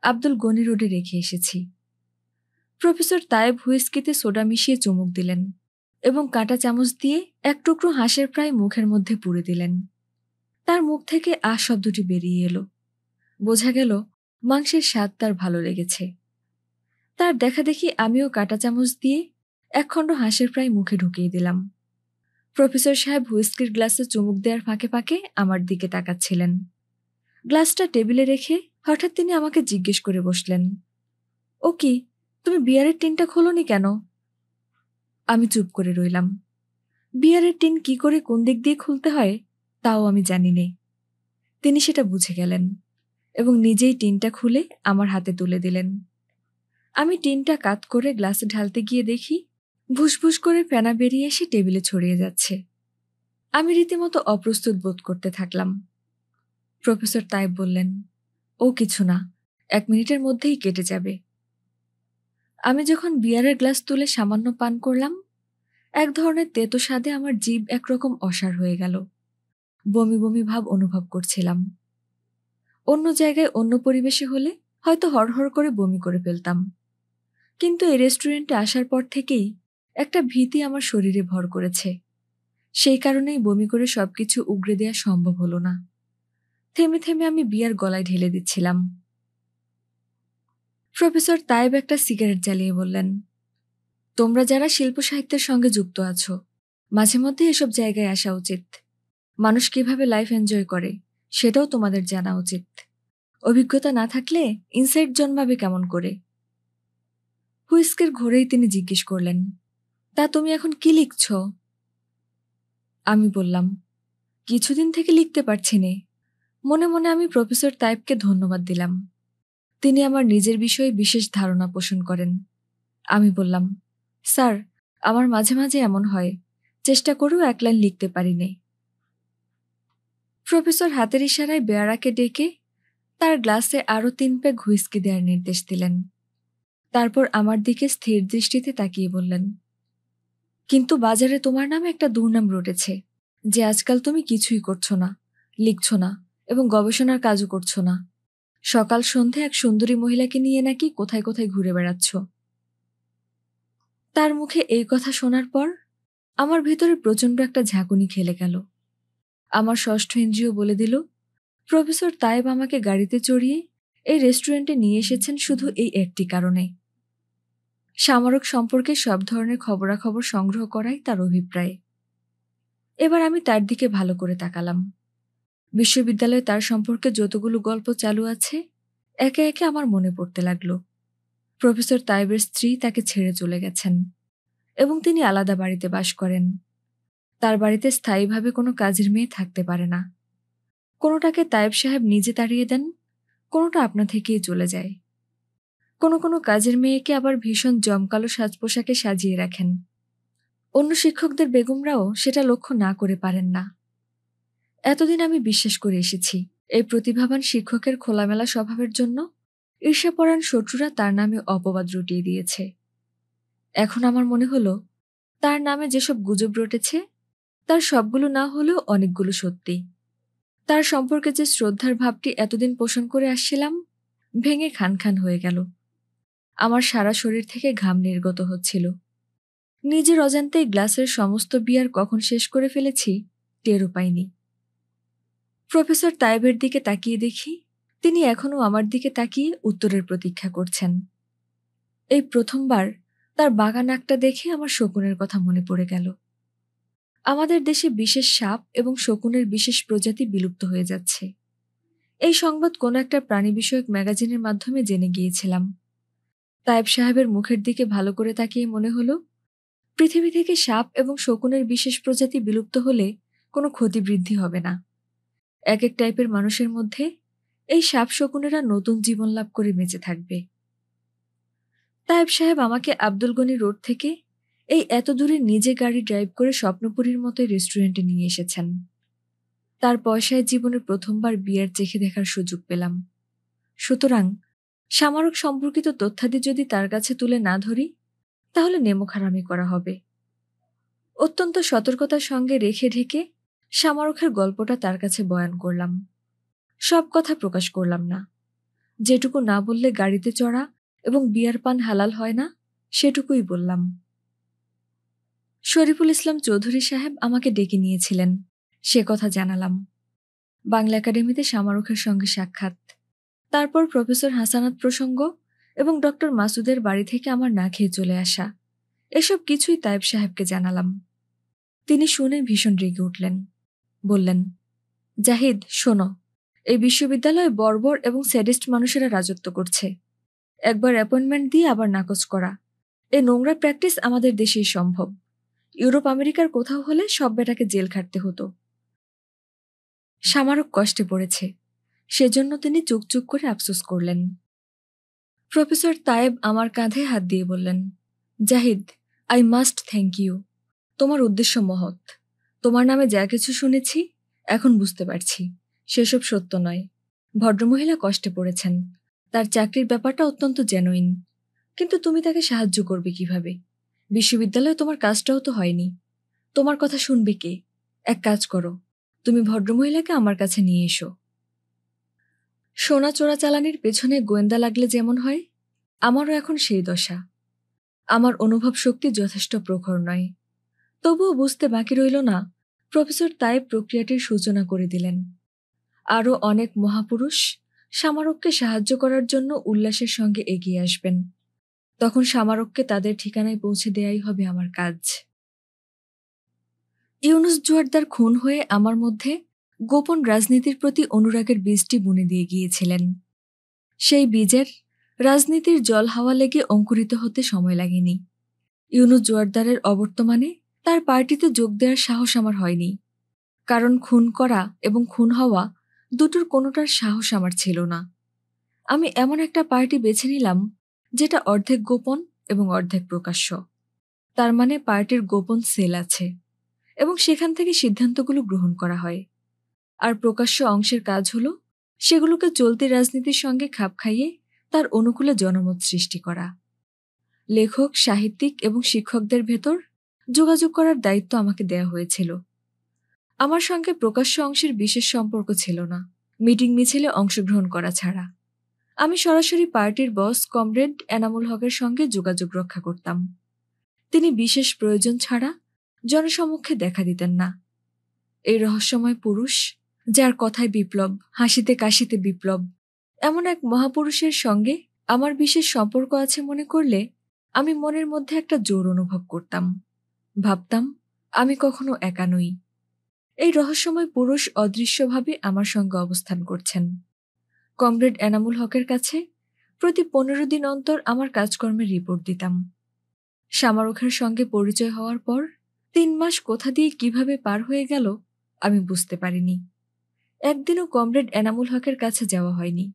আব্দুল গনি রোডে রেখে এসেছি। প্রফেসর তায়েব হুইস্কিতে সোডা মিশিয়ে চুমুক দিলেন এবং কাঁটা চামচ দিয়ে এক টুকরো হাঁসের প্রায় মুখের মধ্যে পুরে দিলেন। তার মুখ থেকে আহ শব্দটি বেরিয়ে এলো। বোঝা গেল মাংসের স্বাদ তার ভালো লেগেছে। তার দেখা দেখি আমিও কাঁটা চামচ দিয়ে এক খণ্ড হাঁসের প্রায় মুখে ঢুকিয়ে দিলাম। প্রফেসর সাহেব হুইস্কির গ্লাসে চুমুক দেওয়ার ফাঁকে ফাঁকে আমার দিকে তাকাচ্ছিলেন। গ্লাসটা টেবিলে রেখে হঠাৎ তিনি আমাকে জিজ্ঞেস করে বসলেন, ও কি, তুমি বিয়ারের টিনটা খোলনি কেন? আমি চুপ করে রইলাম। বিয়ারের টিন কি করে কোন দিক দিয়ে খুলতে হয় তাও আমি জানি নে। তিনি সেটা বুঝে গেলেন এবং নিজেই টিনটা খুলে আমার হাতে তুলে দিলেন। আমি টিনটা কাত করে গ্লাসে ঢালতে গিয়ে দেখি ভুসভুস করে ফেনা বেরিয়ে এসে টেবিলে ছড়িয়ে যাচ্ছে। আমি রীতিমতো অপ্রস্তুত বোধ করতে থাকলাম। প্রফেসর তায়েব বললেন, ও কিছু না, 1 মিনিটের মধ্যেই কেটে যাবে। আমি যখন বিয়ারের গ্লাস তুলে সামান্য পান করলাম, এক ধরনের তেতো স্বাদে আমার জিভ একরকম অসাড় হয়ে গেল। বমি বমি ভাব অনুভব করছিলাম। অন্য জায়গায় অন্য পরিবেশে হলে হয়তো হড়হড় করে বমি করে ফেলতাম, কিন্তু এই রেস্টুরেন্টে আসার পর থেকেই একটা ভীতি আমার শরীরে ভর করেছে। সেই কারণেই বমি করে সবকিছু উগরে দেওয়া সম্ভব হলো না। থেমে থেমে আমি বিয়ার গলায় ঢেলে দিচ্ছিলাম। প্রফেসর তায়েব একটা সিগারেট জ্বালিয়ে বললেন, তোমরা যারা শিল্প সাহিত্যের সঙ্গে যুক্ত আছো, মাঝে মধ্যে এসব জায়গায় আসা উচিত। মানুষ কিভাবে লাইফ এনজয় করে সেটাও তোমাদের জানা উচিত। অভিজ্ঞতা না থাকলে ইনসাইট জন্মাবে কেমন করে? হুইস্কের ঘোরেই তিনি জিজ্ঞেস করলেন, তা তুমি এখন কি লিখছ? আমি বললাম, কিছুদিন থেকে লিখতে পারছি নে। মনে মনে আমি প্রফেসর তায়েবকে ধন্যবাদ দিলাম। তিনি আমার নিজের বিষয়ে বিশেষ ধারণা পোষণ করেন। আমি বললাম, স্যার, আমার মাঝে মাঝে এমন হয়, চেষ্টা করেও 1 লাইন লিখতে পারি নে। প্রফেসর হাতের ইশারায় বেয়ারাকে ডেকে তার গ্লাসে আরও 3 পেগ হুইস্কি দেওয়ার নির্দেশ দিলেন। তারপর আমার দিকে স্থির দৃষ্টিতে তাকিয়ে বললেন, কিন্তু বাজারে তোমার নামে একটা দুর্নাম রটেছে যে আজকাল তুমি কিছুই করছো না, লিখছো না এবং গবেষণার কাজও করছো না। সকাল সন্ধে এক সুন্দরী মহিলাকে নিয়ে নাকি কোথায় কোথায় ঘুরে বেড়াচ্ছ। তার মুখে এই কথা শোনার পর আমার ভেতরে প্রচণ্ড একটা ঝাঁকুনি খেলে গেল। আমার ষষ্ঠ ইন্দ্রিয় বলে দিল, প্রফেসর তায়েব আমাকে গাড়িতে চড়িয়ে এই রেস্টুরেন্টে নিয়ে এসেছেন শুধু এই একটি কারণে। সামরিক সম্পর্কে সব ধরনের খবরাখবর সংগ্রহ করাই তার অভিপ্রায়। এবার আমি তার দিকে ভালো করে তাকালাম। বিশ্ববিদ্যালয়ে তার সম্পর্কে যতগুলো গল্প চালু আছে একে একে আমার মনে পড়তে লাগলো। প্রফেসর তায়েবের স্ত্রী তাকে ছেড়ে চলে গেছেন এবং তিনি আলাদা বাড়িতে বাস করেন। তার বাড়িতে স্থায়ীভাবে কোনো কাজের মেয়ে থাকতে পারে না। কোনোটাকে তায়েব সাহেব নিজে তাড়িয়ে দেন, কোনোটা আপনা থেকেই চলে যায়। কোনো কোনো কাজের মেয়েকে আবার ভীষণ জমকালো সাজ পোশাকে সাজিয়ে রাখেন। অন্য শিক্ষকদের বেগমরাও সেটা লক্ষ্য না করে পারেন না। এতদিন আমি বিশ্বাস করে এসেছি এই প্রতিভাবান শিক্ষকের খোলামেলা স্বভাবের জন্য ঈর্ষাপরায়ণ শত্রুরা তার নামে অপবাদ রটিয়ে দিয়েছে। এখন আমার মনে হলো তার নামে যেসব গুজব রটেছে তার সবগুলো না হলেও অনেকগুলো সত্যি। তার সম্পর্কে যে শ্রদ্ধার ভাবটি এতদিন পোষণ করে আসছিলাম ভেঙে খান খান হয়ে গেল। আমার সারা শরীর থেকে ঘাম নির্গত হচ্ছিল। নিজের অজান্তেই গ্লাসের সমস্ত বিয়ার কখন শেষ করে ফেলেছি টেরও পাইনি। প্রফেসর তায়েবের দিকে তাকিয়ে দেখি তিনি এখনও আমার দিকে তাকিয়ে উত্তরের প্রতীক্ষা করছেন। এই প্রথমবার তার বাঁকা নাকটা দেখে আমার শকুনের কথা মনে পড়ে গেল। আমাদের দেশে বিশেষ সাপ এবং শকুনের বিশেষ প্রজাতি বিলুপ্ত হয়ে যাচ্ছে। এই সংবাদ কোনো একটা প্রাণী বিষয়ক ম্যাগাজিনের মাধ্যমে জেনে গিয়েছিলাম। তায়েব সাহেবের মুখের দিকে ভালো করে তাকিয়ে মনে হলো পৃথিবী থেকে সাপ এবং শকুনের বিশেষ প্রজাতি বিলুপ্ত হলে কোনো ক্ষতি বৃদ্ধি হবে না। এক এক টাইপের মানুষের মধ্যে এই সাপ শকুনেরা নতুন জীবন লাভ করে বেঁচে থাকবে। তায়েব সাহেব আমাকে আব্দুল গনি রোড থেকে এই এত দূরে নিজে গাড়ি ড্রাইভ করে স্বপ্নপুরীর মতো রেস্টুরেন্টে নিয়ে এসেছেন। তার পয়সায় জীবনের প্রথমবার বিয়ার চেখে দেখার সুযোগ পেলাম। সুতরাং সামারক সম্পর্কিত তথ্যাদি যদি তার কাছে তুলে না ধরি, তাহলে নেমোখারামি করা হবে। অত্যন্ত সতর্কতার সঙ্গে রেখে ঢেকে সামারকের গল্পটা তার কাছে বয়ান করলাম। সব কথা প্রকাশ করলাম না। যেটুকু না বললে গাড়িতে চড়া এবং বিয়ার পান হালাল হয় না, সেটুকুই বললাম। শরীফুল ইসলাম চৌধুরী সাহেব আমাকে ডেকে নিয়েছিলেন, সে কথা জানালাম। বাংলা একাডেমিতে সামারকের সঙ্গে সাক্ষাৎ, তারপর প্রফেসর হাসানাত প্রসঙ্গ এবং ডক্টর মাসুদের বাড়ি থেকে আমার না খেয়ে চলে আসা, এসব কিছুই তায়েব সাহেবকে জানালাম। তিনি শুনে ভীষণ রেগে উঠলেন। বললেন, জাহিদ শোনো, এই বিশ্ববিদ্যালয়ে বর্বর এবং স্যাডিস্ট মানুষেরা রাজত্ব করছে। একবার অ্যাপয়েন্টমেন্ট দিয়ে আবার নাকচ করা, এই নোংরা প্র্যাকটিস আমাদের দেশেই সম্ভব। ইউরোপ আমেরিকার কোথাও হলে সব বেটাকে জেল খাটতে হতো। সামারক কষ্টে পড়েছে, সেজন্য তিনি চুপ চুপ করে আফসোস করলেন। প্রফেসর তায়েব আমার কাঁধে হাত দিয়ে বললেন, Zahid, I must thank you. তোমার উদ্দেশ্য মহৎ। তোমার নামে যা কিছু শুনেছি এখন বুঝতে পারছি সেসব সত্য নয়। ভদ্রমহিলা কষ্টে পড়েছেন, তার চাকরির ব্যাপারটা অত্যন্ত জেনুইন। কিন্তু তুমি তাকে সাহায্য করবে কিভাবে? বিশ্ববিদ্যালয়ে তোমার কাজটাও তো হয়নি। তোমার কথা শুনবে কে? এক কাজ করো, তুমি ভদ্রমহিলাকে আমার কাছে নিয়ে এসো। সোনা চোরাচালানির পেছনে গোয়েন্দা লাগলে যেমন হয়, আমারও এখন সেই দশা। আমার অনুভব শক্তি যথেষ্ট প্রখর নয়। তবুও বুঝতে বাকি রইল না, প্রফেসর তায়েব প্রক্রিয়াটির সূচনা করে দিলেন। আরও অনেক মহাপুরুষ সামারককে সাহায্য করার জন্য উল্লাসের সঙ্গে এগিয়ে আসবেন। তখন সামারককে তাদের ঠিকানায় পৌঁছে দেয়াই হবে আমার কাজ। ইউনুস জোয়ার্দার খুন হয়ে আমার মধ্যে গোপন রাজনীতির প্রতি অনুরাগের বীজটি বুনে দিয়ে গিয়েছিলেন। সেই বীজের রাজনীতির জল হাওয়া লেগে অঙ্কুরিত হতে সময় লাগেনি। ইউনুস জোয়ার্দারের অবর্তমানে তার পার্টিতে যোগ দেওয়ার সাহস আমার হয়নি, কারণ খুন করা এবং খুন হওয়া দুটোর কোনোটার সাহস আমার ছিল না। আমি এমন একটা পার্টি বেছে নিলাম যেটা অর্ধেক গোপন এবং অর্ধেক প্রকাশ্য। তার মানে পার্টির গোপন সেল আছে এবং সেখান থেকে সিদ্ধান্তগুলো গ্রহণ করা হয়। আর প্রকাশ্য অংশের কাজ হলো সেগুলোকে চলতি রাজনীতির সঙ্গে খাপ খাইয়ে তার অনুকূলে জনমত সৃষ্টি করা। লেখক, সাহিত্যিক এবং শিক্ষকদের ভেতর যোগাযোগ করার দায়িত্ব আমাকে দেয়া হয়েছিল। আমার সঙ্গে প্রকাশ্য অংশের বিশেষ সম্পর্ক ছিল না, মিটিং মিছিলে অংশগ্রহণ করা ছাড়া। আমি সরাসরি পার্টির বস কমরেড এনামুল হকের সঙ্গে যোগাযোগ রক্ষা করতাম। তিনি বিশেষ প্রয়োজন ছাড়া জনসমক্ষে দেখা দিতেন না। এই রহস্যময় পুরুষ, যার কথায় বিপ্লব, হাসিতে কাশিতে বিপ্লব, এমন এক মহাপুরুষের সঙ্গে আমার বিশেষ সম্পর্ক আছে মনে করলে আমি মনের মধ্যে একটা জোর অনুভব করতাম। ভাবতাম আমি কখনো একা নই। এই রহস্যময় পুরুষ অদৃশ্যভাবে আমার সঙ্গে অবস্থান করছেন। কমরেড এনামুল হকের কাছে প্রতি 15 দিন অন্তর আমার কাজকর্মের রিপোর্ট দিতাম। সামারকের সঙ্গে পরিচয় হওয়ার পর 3 মাস কোথা দিয়ে কিভাবে পার হয়ে গেল আমি বুঝতে পারিনি। একদিনও কমরেড এনামুল হকের কাছে যাওয়া হয়নি,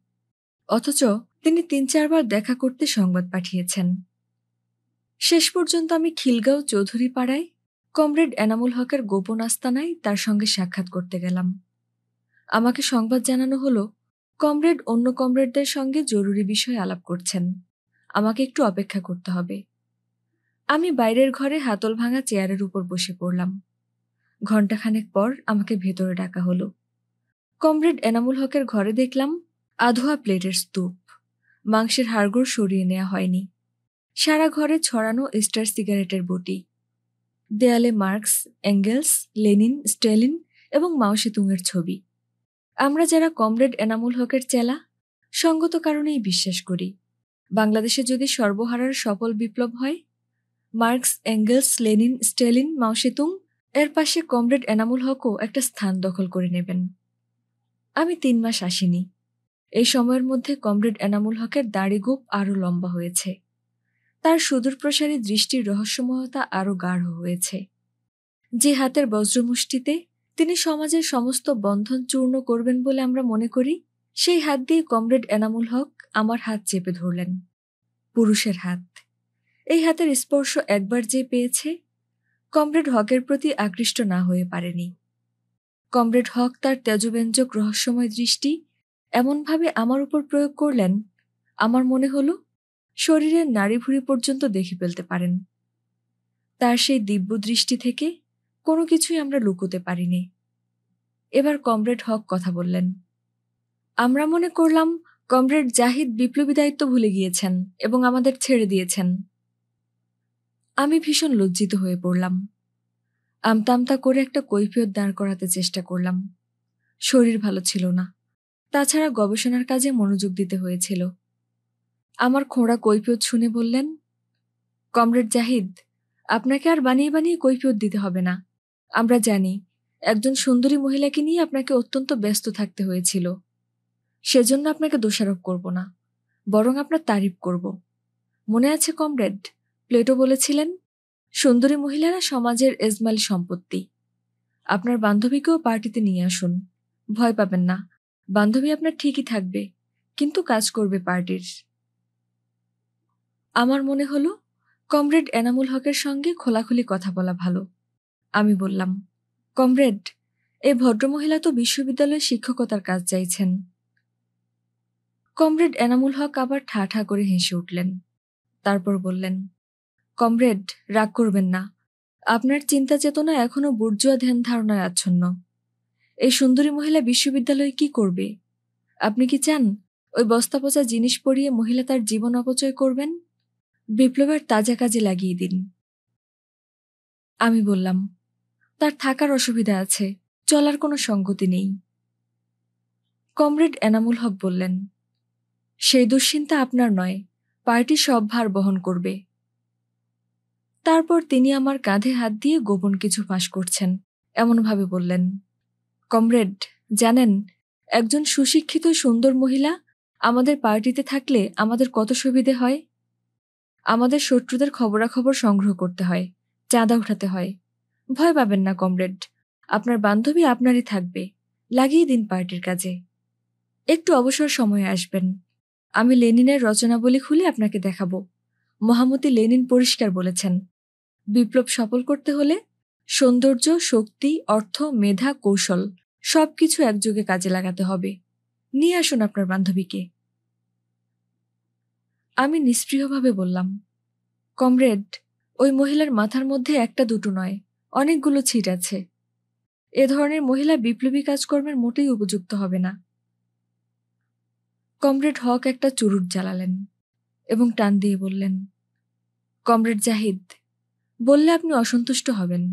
অথচ তিনি 3-4 বার দেখা করতে সংবাদ পাঠিয়েছেন। শেষ পর্যন্ত আমি খিলগাঁও চৌধুরী পাড়ায় কমরেড এনামুল হকের গোপন আস্তানায় তার সঙ্গে সাক্ষাৎ করতে গেলাম। আমাকে সংবাদ জানানো হলো কমরেড অন্য কমরেডদের সঙ্গে জরুরি বিষয়ে আলাপ করছেন, আমাকে একটু অপেক্ষা করতে হবে। আমি বাইরের ঘরে হাতল ভাঙা চেয়ারের উপর বসে পড়লাম। ঘণ্টাখানেক পর আমাকে ভেতরে ডাকা হলো। কমরেড এনামুল হকের ঘরে দেখলাম আধোয়া প্লেটের স্তূপ, মাংসের হাড়গোড় সরিয়ে নেওয়া হয়নি। সারা ঘরে ছড়ানো স্টার সিগারেটের বটি। দেয়ালে মার্কস, এঙ্গেলস, লেনিন, স্ট্যালিন এবং মাও সেতুংয়ের ছবি। আমরা যারা কমরেড এনামুল হকের চেলা, সঙ্গত কারণেই বিশ্বাস করি বাংলাদেশে যদি সর্বহারার সফল বিপ্লব হয়, মার্কস, এঙ্গেলস, লেনিন, স্ট্যালিন, মাও সেতুং এর পাশে কমরেড এনামুল হকও একটা স্থান দখল করে নেবেন। আমি 3 মাস আসিনি। এই সময়ের মধ্যে কমরেড এনামুল হকের দাড়িগোঁফ আরও লম্বা হয়েছে। তার সুদূরপ্রসারী দৃষ্টির রহস্যময়তা আরও গাঢ় হয়েছে। যে হাতের বজ্রমুষ্টিতে তিনি সমাজের সমস্ত বন্ধন চূর্ণ করবেন বলে আমরা মনে করি, সেই হাত দিয়ে কমরেড এনামুল হক আমার হাত চেপে ধরলেন। পুরুষের হাত। এই হাতের স্পর্শ একবার যে পেয়েছে, কমরেড হকের প্রতি আকৃষ্ট না হয়ে পারেনি। কমরেড হক তার তেজব্যঞ্জক রহস্যময় দৃষ্টি এমনভাবে আমার উপর প্রয়োগ করলেন, আমার মনে হলো শরীরের নাড়িভুড়ি পর্যন্ত দেখে ফেলতে পারেন। তার সেই দিব্য দৃষ্টি থেকে কোনো কিছুই আমরা লুকোতে পারিনি। এবার কমরেড হক কথা বললেন। আমরা মনে করলাম কমরেড জাহিদ বিপ্লবী দায়িত্ব ভুলে গিয়েছেন এবং আমাদের ছেড়ে দিয়েছেন। আমি ভীষণ লজ্জিত হয়ে পড়লাম। আমতা আমতা করে একটা কৈফিয়ত দাঁড় করাতে চেষ্টা করলাম। শরীর ভালো ছিল না, তাছাড়া গবেষণার কাজে মনোযোগ দিতে হয়েছিল। আমার খোঁড়া কৈফিয়ত শুনে বললেন, কমরেড জাহিদ, আপনাকে আর বানিয়ে বানিয়ে কৈফিয়ত দিতে হবে না। আমরা জানি একজন সুন্দরী মহিলাকে নিয়ে আপনাকে অত্যন্ত ব্যস্ত থাকতে হয়েছিল। সেজন্য আপনাকে দোষারোপ করব না, বরং আপনার তারিফ করব। মনে আছে কমরেড, প্লেটো বলেছিলেন, সুন্দরী মহিলারা সমাজের এজমাল সম্পত্তি। আপনার বান্ধবীকেও পার্টিতে নিয়ে আসুন, ভয় পাবেন না। বান্ধবী আপনার ঠিকই থাকবে, কিন্তু কাজ করবে পার্টির। আমার মনে হলো কমরেড এনামুল হকের সঙ্গে খোলাখুলি কথা বলা ভালো। আমি বললাম, কমরেড, এই ভদ্রমহিলা তো বিশ্ববিদ্যালয়ে শিক্ষকতার কাজ চাইছেন। কমরেড এনামুল হক আবার ঠা ঠা করে হেসে উঠলেন। তারপর বললেন, কমরেড, রাগ করবেন না। আপনার চিন্তা চেতনা এখনো বুর্জুয়া ধ্যান ধারণায় আচ্ছন্ন। এই সুন্দরী মহিলা বিশ্ববিদ্যালয়ে কি করবে? আপনি কি চান ওই বস্তাপচা জিনিস পরিয়ে মহিলা তার জীবন অপচয় করবেন? বিপ্লবের তাজা কাজে লাগিয়ে দিন। আমি বললাম, তার থাকার অসুবিধা আছে, চলার কোনো সঙ্গতি নেই। কমরেড এনামুল হক বললেন, সেই দুশ্চিন্তা আপনার নয়, পার্টি সব ভার বহন করবে। তারপর তিনি আমার কাঁধে হাত দিয়ে গোপন কিছু ফাঁস করছেন এমনভাবে বললেন, কমরেড, জানেন একজন সুশিক্ষিত সুন্দর মহিলা আমাদের পার্টিতে থাকলে আমাদের কত সুবিধে হয়? আমাদের শত্রুদের খবরাখবর সংগ্রহ করতে হয়, চাঁদা উঠাতে হয়। ভয় পাবেন না কমরেড, আপনার বান্ধবী আপনারই থাকবে, লাগিয়ে দিন পার্টির কাজে। একটু অবসর সময়ে আসবেন, আমি লেনিনের রচনাবলী খুলে আপনাকে দেখাবো। মহামতি লেনিন পরিষ্কার বলেছেন, বিপ্লব সফল করতে হলে সৌন্দর্য, শক্তি, অর্থ, মেধা, কৌশল সবকিছু একযোগে কাজে লাগাতে হবে। নিয়ে আসুন আপনার বান্ধবীকে। আমি নিস্পৃহভাবে বললাম, কমরেড, ওই মহিলার মাথার মধ্যে একটা দুটো নয়, অনেকগুলো ছিট আছে। এ ধরনের মহিলা বিপ্লবী কাজকর্মের মোটেই উপযুক্ত হবে না। কমরেড হক একটা চুরুট জ্বালালেন এবং টান দিয়ে বললেন, কমরেড জাহিদ, বললে আপনি অসন্তুষ্ট হবেন।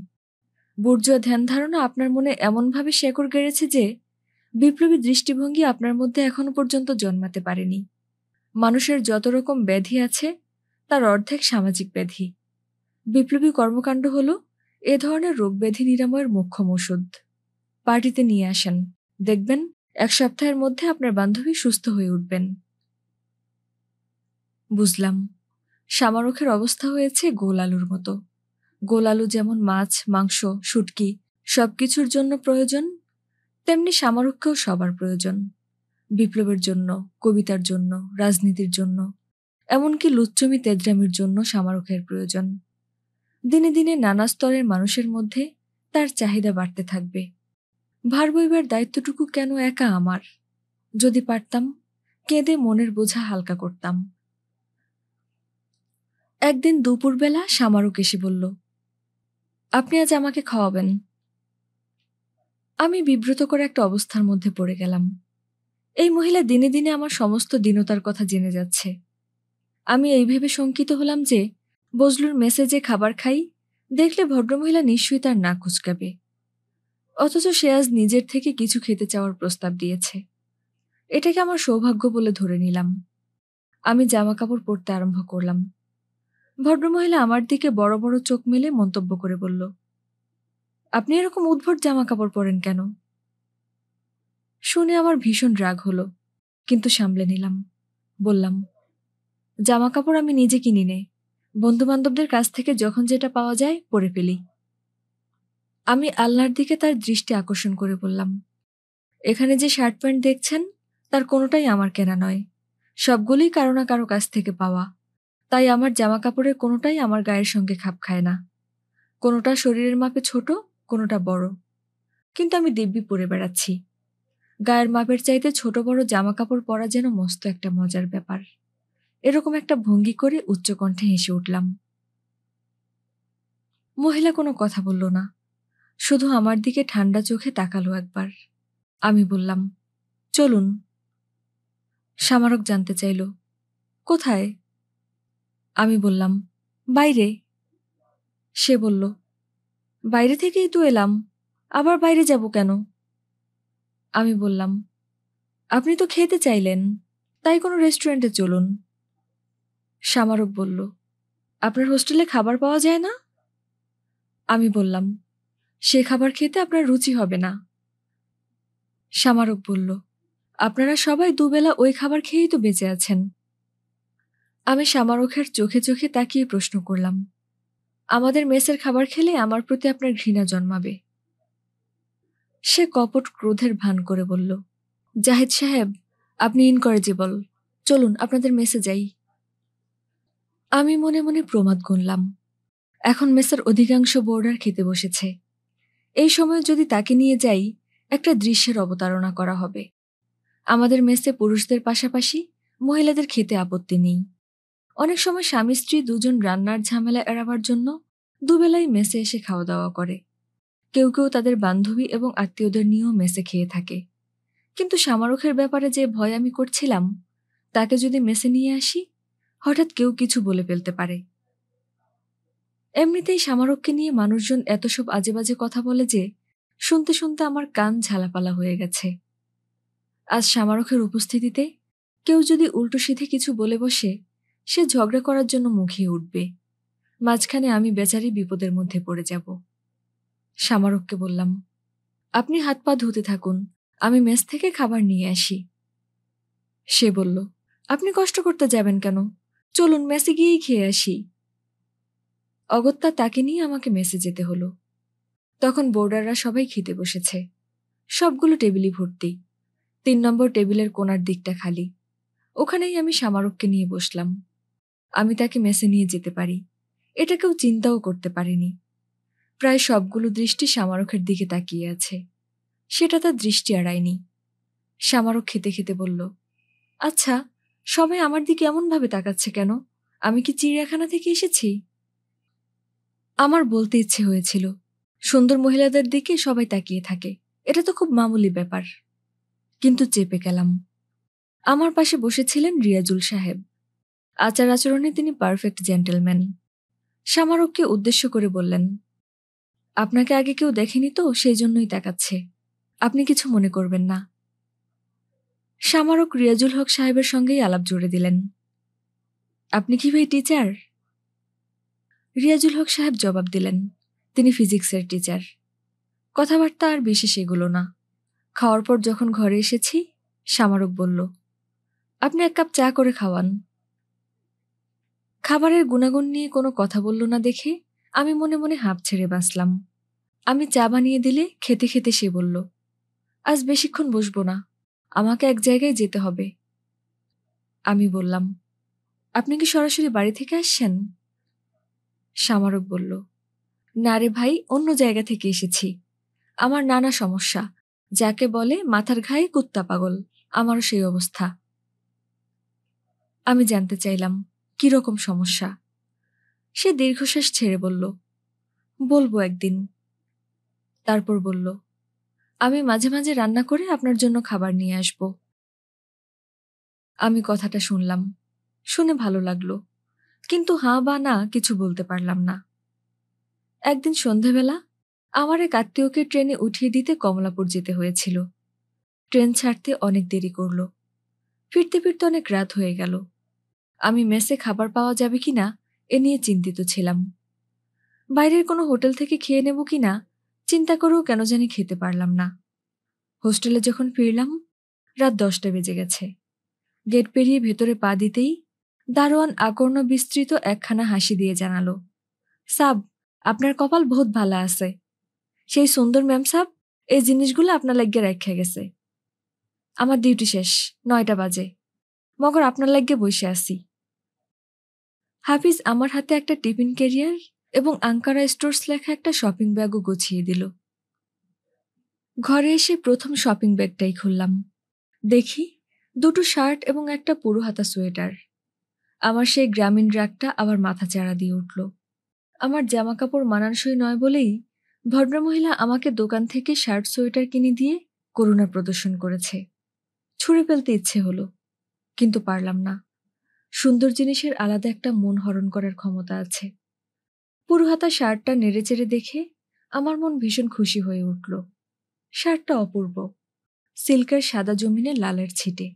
বুর্জুয়া ধ্যান ধারণা আপনার মনে এমনভাবে শেকড় গেড়েছে যে বিপ্লবী দৃষ্টিভঙ্গি আপনার মধ্যে এখনো পর্যন্ত জন্মাতে পারেনি। মানুষের যত রকম ব্যাধি আছে তার অর্ধেক সামাজিক ব্যাধি। বিপ্লবী কর্মকাণ্ড হল এ ধরনের রোগ ব্যাধি নিরাময়ের মোক্ষম ওষুধ। পার্টিতে নিয়ে আসেন, দেখবেন 1 সপ্তাহের মধ্যে আপনার বান্ধবী সুস্থ হয়ে উঠবেন। বুঝলাম, সামারুখের অবস্থা হয়েছে গোল আলুর মতো। গোল আলু যেমন মাছ, মাংস, শুটকি সবকিছুর জন্য প্রয়োজন, তেমনি সামারুখকেও সবার প্রয়োজন। বিপ্লবের জন্য, কবিতার জন্য, রাজনীতির জন্য, এমনকি লুচ্চমি তেজরামির জন্য সামারুখের প্রয়োজন। দিনে দিনে নানা স্তরের মানুষের মধ্যে তার চাহিদা বাড়তে থাকবে। ভার বইবার দায়িত্বটুকু কেন একা আমার? যদি পারতাম, কেঁদে মনের বোঝা হালকা করতাম। একদিন দুপুরবেলা সামারুক এসে বলল, আপনি আজ আমাকে খাওয়াবেন। আমি বিব্রতকর একটা অবস্থার মধ্যে পড়ে গেলাম। এই মহিলা দিনে দিনে আমার সমস্ত দীনতার কথা জেনে যাচ্ছে। আমি এই ভেবে শঙ্কিত হলাম যে বজলুর মেসেজে খাবার খাই, দেখলে ভদ্রমহিলা নিশ্চয়ই তার নাক কুঁচকাবে। অথচ সে আজ নিজের থেকে কিছু খেতে চাওয়ার প্রস্তাব দিয়েছে। এটাকে আমার সৌভাগ্য বলে ধরে নিলাম। আমি জামাকাপড় পরতে আরম্ভ করলাম। ভদ্রমহিলা আমার দিকে বড় বড় চোখ মেলে মন্তব্য করে বলল, আপনি এরকম উদ্ভট জামাকাপড় পরেন কেন? শুনে আমার ভীষণ রাগ হলো, কিন্তু সামলে নিলাম। বললাম, জামাকাপড় আমি নিজে কিনি নে, বন্ধুবান্ধবদের কাছ থেকে যখন যেটা পাওয়া যায় পরে ফেলি। আমি আলনার দিকে তার দৃষ্টি আকর্ষণ করে বললাম, এখানে যে শার্ট প্যান্ট দেখছেন তার কোনোটাই আমার কেনা নয়, সবগুলোই কারো না কারো কাছ থেকে পাওয়া। তাই আমার জামা কাপড়ের কোনোটাই আমার গায়ের সঙ্গে খাপ খায় না। কোনোটা শরীরের মাপে ছোট, কোনোটা বড়। কিন্তু আমি দিব্যি পরে বেড়াচ্ছি। গায়ের মাপের চাইতে ছোট বড় জামা কাপড় পরা যেন মস্ত একটা মজার ব্যাপার। এরকম একটা ভঙ্গি করে উচ্চকণ্ঠে হেসে উঠলাম। মহিলা কোনো কথা বলল না, শুধু আমার দিকে ঠান্ডা চোখে তাকালো একবার। আমি বললাম, চলুন। সামারক জানতে চাইল, কোথায়? আমি বললাম, বাইরে। সে বলল, বাইরে থেকেই তো এলাম, আবার বাইরে যাব কেন? আমি বললাম, আপনি তো খেতে চাইলেন, তাই কোনো রেস্টুরেন্টে চলুন। সামারক বলল, আপনার হোস্টেলে খাবার পাওয়া যায় না? আমি বললাম, সে খাবার খেতে আপনার রুচি হবে না। সামারক বলল, আপনারা সবাই দুবেলা ওই খাবার খেয়েই তো বেঁচে আছেন। আমি সামারকের চোখে চোখে তাকিয়ে প্রশ্ন করলাম, আমাদের মেসের খাবার খেলে আমার প্রতি আপনার ঘৃণা জন্মাবে? সে কপট ক্রোধের ভান করে বলল, জাহিদ সাহেব, আপনি ইনকরেজিবল, চলুন আপনাদের মেসে যাই। আমি মনে মনে প্রমাদ গুনলাম, এখন মেসের অধিকাংশ বোর্ডার খেতে বসেছে। এই সময় যদি তাকে নিয়ে যাই, একটা দৃশ্যের অবতারণা করা হবে। আমাদের মেসে পুরুষদের পাশাপাশি মহিলাদের খেতে আপত্তি নেই। অনেক সময় স্বামী স্ত্রী দুজন রান্নার ঝামেলা এড়াবার জন্য দুবেলাই মেসে এসে খাওয়া দাওয়া করে। কেউ কেউ তাদের বান্ধবী এবং আত্মীয়দের নিয়েও মেসে খেয়ে থাকে। কিন্তু সামারকের ব্যাপারে যে ভয় আমি করছিলাম, তাকে যদি মেসে নিয়ে আসি, হঠাৎ কেউ কিছু বলে ফেলতে পারে। এমনিতেই সামারককে নিয়ে মানুষজন এত সব আজে বাজে কথা বলে যে শুনতে শুনতে আমার কান ঝালাপালা হয়ে গেছে। আজ সামারকের উপস্থিতিতে কেউ যদি উল্টো সিধে কিছু বলে বসে, সে ঝগড়া করার জন্য মুখিয়ে উঠবে। মাঝখানে আমি বেচারি বিপদের মধ্যে পড়ে যাব। সামারককে বললাম, আপনি হাত পা ধুতে থাকুন, আমি মেস থেকে খাবার নিয়ে আসি। সে বলল, আপনি কষ্ট করতে যাবেন কেন? চলুন মেসে গিয়েই খেয়ে আসি। অগত্যা তাকে নিয়ে আমাকে মেসে যেতে হলো। তখন বোর্ডাররা সবাই খেতে বসেছে। সবগুলো টেবিলই ভর্তি। ৩ নম্বর টেবিলের কোণার দিকটা খালি। ওখানেই আমি সামারককে নিয়ে বসলাম। আমি তাকে মেসে নিয়ে যেতে পারি, এটা কেউ চিন্তাও করতে পারেনি। প্রায় সবগুলো দৃষ্টি সামারকের দিকে তাকিয়ে আছে। সেটা তার দৃষ্টি এড়ায়নি। সামারক খেতে খেতে বলল, আচ্ছা, সবাই আমার দিকে এমনভাবে তাকাচ্ছে কেন? আমি কি চিড়িয়াখানা থেকে এসেছি? আমার বলতে ইচ্ছে হয়েছিল, সুন্দর মহিলাদের দিকে সবাই তাকিয়ে থাকে, এটা তো খুব মামুলি ব্যাপার। কিন্তু চেপে গেলাম। আমার পাশে বসেছিলেন রিয়াজুল সাহেব। আচার আচরণে তিনি পারফেক্ট জেন্টলম্যান। সামারককে উদ্দেশ্য করে বললেন, আপনাকে আগে কেউ দেখেনি তো, সেই জন্যই তাকাচ্ছে, আপনি কিছু মনে করবেন না। সামারক রিয়াজুল হক সাহেবের সঙ্গেই আলাপ জুড়ে দিলেন, আপনি কি ভাই টিচার? রিয়াজুল হক সাহেব জবাব দিলেন, তিনি ফিজিক্সের টিচার। কথাবার্তা আর বিশেষ এগুলো না। খাওয়ার পর যখন ঘরে এসেছি, সামারক বলল, আপনি 1 কাপ চা করে খাওয়ান। খাবারের গুণাগুণ নিয়ে কোনো কথা বলল না দেখে আমি মনে মনে হাঁপ ছেড়ে বাঁচলাম। আমি চা বানিয়ে দিলে খেতে খেতে সে বলল, আজ বেশিক্ষণ বসবো না, আমাকে এক জায়গায় যেতে হবে। আমি বললাম, আপনি কি সরাসরি বাড়ি থেকে আসছেন? সামারক বলল, না রে ভাই, অন্য জায়গা থেকে এসেছি। আমার নানা সমস্যা, যাকে বলে মাথার ঘায়ে কুত্তা পাগল, আমারও সেই অবস্থা। আমি জানতে চাইলাম, কিরকম সমস্যা? সে দীর্ঘশ্বাস ছেড়ে বলল, বলবো একদিন। তারপর বলল, আমি মাঝে মাঝে রান্না করে আপনার জন্য খাবার নিয়ে আসব। আমি কথাটা শুনলাম, শুনে ভালো লাগলো, কিন্তু হাঁ বা না কিছু বলতে পারলাম না। একদিন সন্ধেবেলা আমার এক আত্মীয়কে ট্রেনে উঠিয়ে দিতে কমলাপুর যেতে হয়েছিল। ট্রেন ছাড়তে অনেক দেরি করল। ফিরতে ফিরতে অনেক রাত হয়ে গেল। আমি মেসে খাবার পাওয়া যাবে কিনা এ নিয়ে চিন্তিত ছিলাম। বাইরের কোনো হোটেল থেকে খেয়ে নেব কিনা চিন্তা করেও কেন জানি খেতে পারলাম না। হোস্টেলে যখন ফিরলাম, রাত 10টা বেজে গেছে। গেট পেরিয়ে ভেতরে পা দিতেই দারোয়ান আকর্ণ বিস্তৃত একখানা হাসি দিয়ে জানালো, সাব, আপনার কপাল বহুত ভালো আছে। সেই সুন্দর ম্যাম সাব এই জিনিসগুলো আপনার লাগিয়ে রেখে গেছে। আমার ডিউটি শেষ, 9টা বাজে, মগর আপনার লাগিয়ে বসে আছি। হাফিজ আমার হাতে একটা টিফিন ক্যারিয়ার এবং আঙ্কারা স্টোর্স লেখা একটা শপিং ব্যাগও গুছিয়ে দিল। ঘরে এসে প্রথম শপিং ব্যাগটাই খুললাম। দেখি 2টো শার্ট এবং একটা পুরো হাতা সোয়েটার। আমার সেই গ্রামীণ রাগটা আবার মাথা চাড়া দিয়ে উঠল। আমার জামাকাপড় মানানসই নয় বলেই ভদ্রমহিলা আমাকে দোকান থেকে শার্ট সোয়েটার কিনে দিয়ে করুণা প্রদর্শন করেছে। ছুঁড়ে ফেলতে ইচ্ছে হলো, কিন্তু পারলাম না। সুন্দর জিনিসের আলাদা একটা মন হরণ করার ক্ষমতা আছে। পুরো হাতা শার্টটা নেড়েচেড়ে দেখে আমার মন ভীষণ খুশি হয়ে উঠল। শার্টটা অপূর্ব, সিল্কের সাদা জমিনে লালের ছিটে।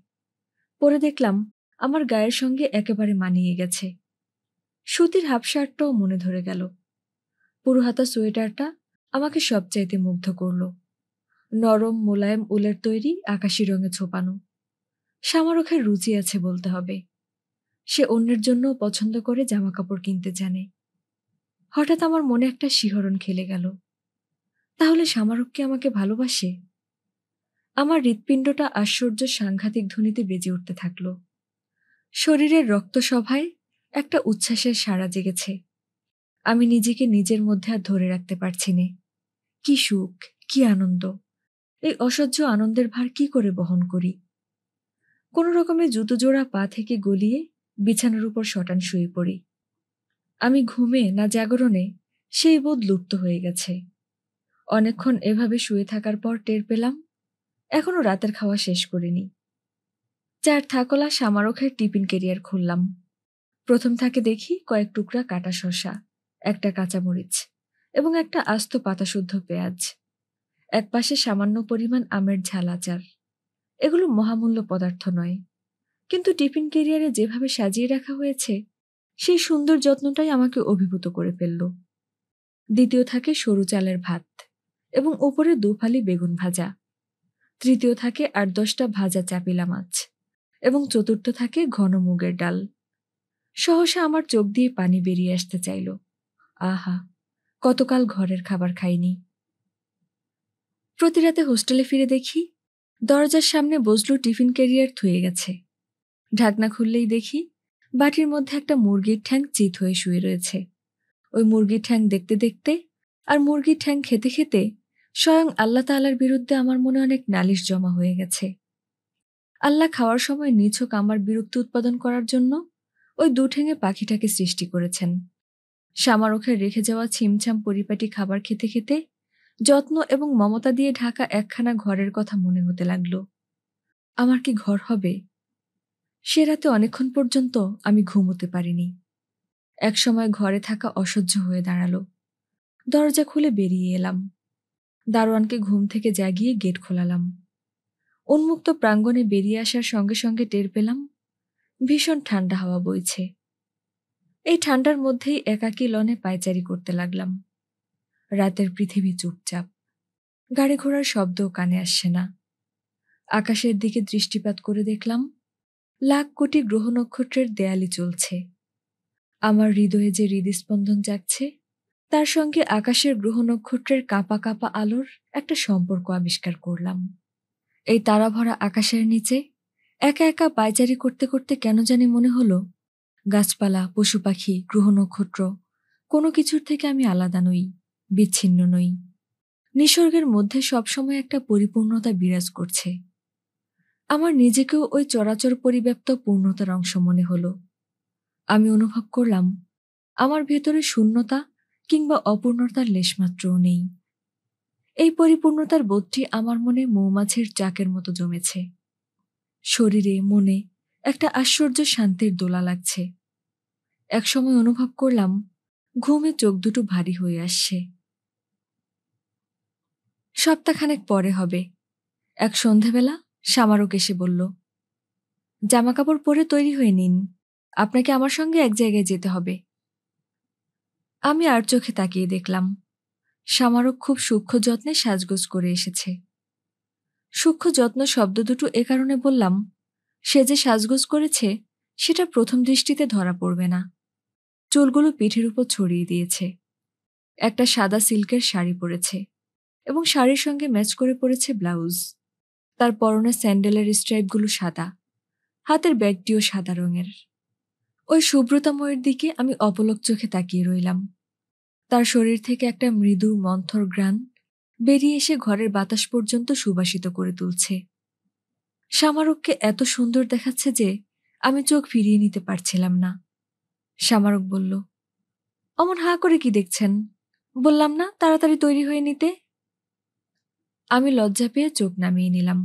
পরে দেখলাম আমার গায়ের সঙ্গে একেবারে মানিয়ে গেছে। সুতির হাফ শার্টটাও মনে ধরে গেল। পুরো হাতা সোয়েটারটা আমাকে সবচাইতে মুগ্ধ করল। নরম মোলায়েম উলের তৈরি, আকাশি রঙে ছোপানো। শামারুখের রুচি আছে বলতে হবে। সে অন্যের জন্য পছন্দ করে জামাকাপড় কিনতে জানে। হঠাৎ আমার মনে একটা শিহরণ খেলে গেল। তাহলে শামারুখ কি আমাকে ভালোবাসে? আমার হৃৎপিণ্ডটা আশ্চর্য সাংঘাতিক ধ্বনিতে বেজে উঠতে থাকল। শরীরের রক্তসভায় একটা উচ্ছ্বাসের সাড়া জেগেছে। আমি নিজেকে নিজের মধ্যে আর ধরে রাখতে পারছি নে। কি সুখ, কি আনন্দ! এই অসহ্য আনন্দের ভার কি করে বহন করি? কোনো রকমে জুতো জোড়া পা থেকে গলিয়ে বিছানার উপর শটান শুয়ে পড়ি। আমি ঘুমে না জাগরণে সেই বোধ লুপ্ত হয়ে গেছে। অনেকক্ষণ এভাবে শুয়ে থাকার পর টের পেলাম এখনো রাতের খাওয়া শেষ করিনি। 4 থাকলা শামারুখের টিফিন ক্যারিয়ার খুললাম। প্রথম থাকে দেখি কয়েক টুকরা কাটা শসা, একটা কাঁচামরিচ এবং একটা আস্ত পাতাসুদ্ধ পেঁয়াজ। একপাশে সামান্য পরিমাণ আমের ঝাল আচার। এগুলো মহামূল্য পদার্থ নয়, কিন্তু টিফিন ক্যারিয়ারে যেভাবে সাজিয়ে রাখা হয়েছে সেই সুন্দর যত্নটাই আমাকে অভিভূত করে ফেলল। দ্বিতীয় থাকে সরু চালের ভাত এবং ওপরে 2 ফালি বেগুন ভাজা। তৃতীয় থাকে 8-10টা ভাজা চাপিলা মাছ এবং চতুর্থ থাকে ঘন মুগের ডাল। সহসা আমার চোখ দিয়ে পানি বেরিয়ে আসতে চাইল। আহা, কতকাল ঘরের খাবার খাইনি। প্রতি রাতে হোস্টেলে ফিরে দেখি দরজার সামনে বজলু টিফিন ক্যারিয়ার থুয়ে গেছে। ঢাকনা খুললেই দেখি বাটির মধ্যে একটা মুরগির ঠ্যাং চিত হয়ে শুয়ে রয়েছে। ওই মুরগির ঠ্যাং দেখতে দেখতে আর মুরগির ঠ্যাং খেতে খেতে স্বয়ং আল্লাহ তাআলার বিরুদ্ধে আমার মনে অনেক নালিশ জমা হয়ে গেছে। আল্লাহ খাওয়ার সময় নিছক আমার বিরক্তি উৎপাদন করার জন্য ওই 2 ঠ্যাঙে পাখিটাকে সৃষ্টি করেছেন। শামারুখের রেখে যাওয়া ছিমছাম পরিপাটি খাবার খেতে খেতে যত্ন এবং মমতা দিয়ে ঢাকা একখানা ঘরের কথা মনে হতে লাগলো। আমার কি ঘর হবে? সে রাতে অনেকক্ষণ পর্যন্ত আমি ঘুমোতে পারিনি। একসময় ঘরে থাকা অসহ্য হয়ে দাঁড়ালো। দরজা খুলে বেরিয়ে এলাম। দারোয়ানকে ঘুম থেকে জাগিয়ে গেট খোলালাম। উন্মুক্ত প্রাঙ্গণে বেরিয়ে আসার সঙ্গে সঙ্গে টের পেলাম ভীষণ ঠান্ডা হাওয়া বইছে। এই ঠান্ডার মধ্যেই একাকী লনে পায়চারি করতে লাগলাম। রাতের পৃথিবী চুপচাপ, গাড়ি ঘোড়ার শব্দও কানে আসছে না। আকাশের দিকে দৃষ্টিপাত করে দেখলাম লাখ কোটি গ্রহ নক্ষত্রের দেয়ালি চলছে। আমার হৃদয়ে যে হৃদস্পন্দন জাগছে তার সঙ্গে আকাশের গ্রহ নক্ষত্রের কাঁপা কাঁপা আলোর একটা সম্পর্ক আবিষ্কার করলাম। এই তারাভরা আকাশের নিচে একা একা পায়চারি করতে করতে কেন জানি মনে হলো গাছপালা, পশু পাখি, গ্রহ নক্ষত্র কোনো কিছুর থেকে আমি আলাদা নই, বিচ্ছিন্ন নই। নিসর্গের মধ্যে সবসময় একটা পরিপূর্ণতা বিরাজ করছে। আমার নিজেকেও ওই চরাচর পরিব্যাপ্ত পূর্ণতার অংশ মনে হলো। আমি অনুভব করলাম আমার ভেতরে শূন্যতা কিংবা অপূর্ণতার লেশমাত্রও নেই। এই পরিপূর্ণতার বোধটি আমার মনে মৌমাছির চাকের মতো জমেছে। শরীরে মনে একটা আশ্চর্য শান্তির দোলা লাগছে। একসময় অনুভব করলাম ঘুমে চোখ দুটো ভারী হয়ে আসছে। সপ্তাহখানেক পরে হবে। এক সন্ধেবেলা শামারুক এসে বলল, জামাকাপড় পরে তৈরি হয়ে নিন, আপনাকে আমার সঙ্গে এক জায়গায় যেতে হবে। আমি আর চোখে তাকিয়ে দেখলাম শামারুক খুব সূক্ষ্ম যত্নে সাজগোজ করে এসেছে। সূক্ষ্ম যত্ন শব্দ দুটো এ কারণে বললাম, সে যে সাজগোজ করেছে সেটা প্রথম দৃষ্টিতে ধরা পড়বে না। চুলগুলো পিঠের উপর ছড়িয়ে দিয়েছে। একটা সাদা সিল্কের শাড়ি পরেছে এবং শাড়ির সঙ্গে ম্যাচ করে পরেছে ব্লাউজ। তার পরনে স্যান্ডেলের স্ট্রাইপগুলো সাদা, হাতের ব্যাগটিও সাদা রঙের। ওই সুব্রতাময়ের দিকে আমি অপলক চোখে তাকিয়ে রইলাম। তার শরীর থেকে একটা মৃদু মন্থর ঘ্রাণ বেরিয়ে এসে ঘরের বাতাস পর্যন্ত সুবাসিত করে তুলছে। শামারুককে এত সুন্দর দেখাচ্ছে যে আমি চোখ ফিরিয়ে নিতে পারছিলাম না। শামারুক বলল, অমন হাঁ করে কি দেখছেন? বললাম না তাড়াতাড়ি তৈরি হয়ে নিতে। আমি লজ্জা পেয়ে চোখ নামিয়ে নিলাম।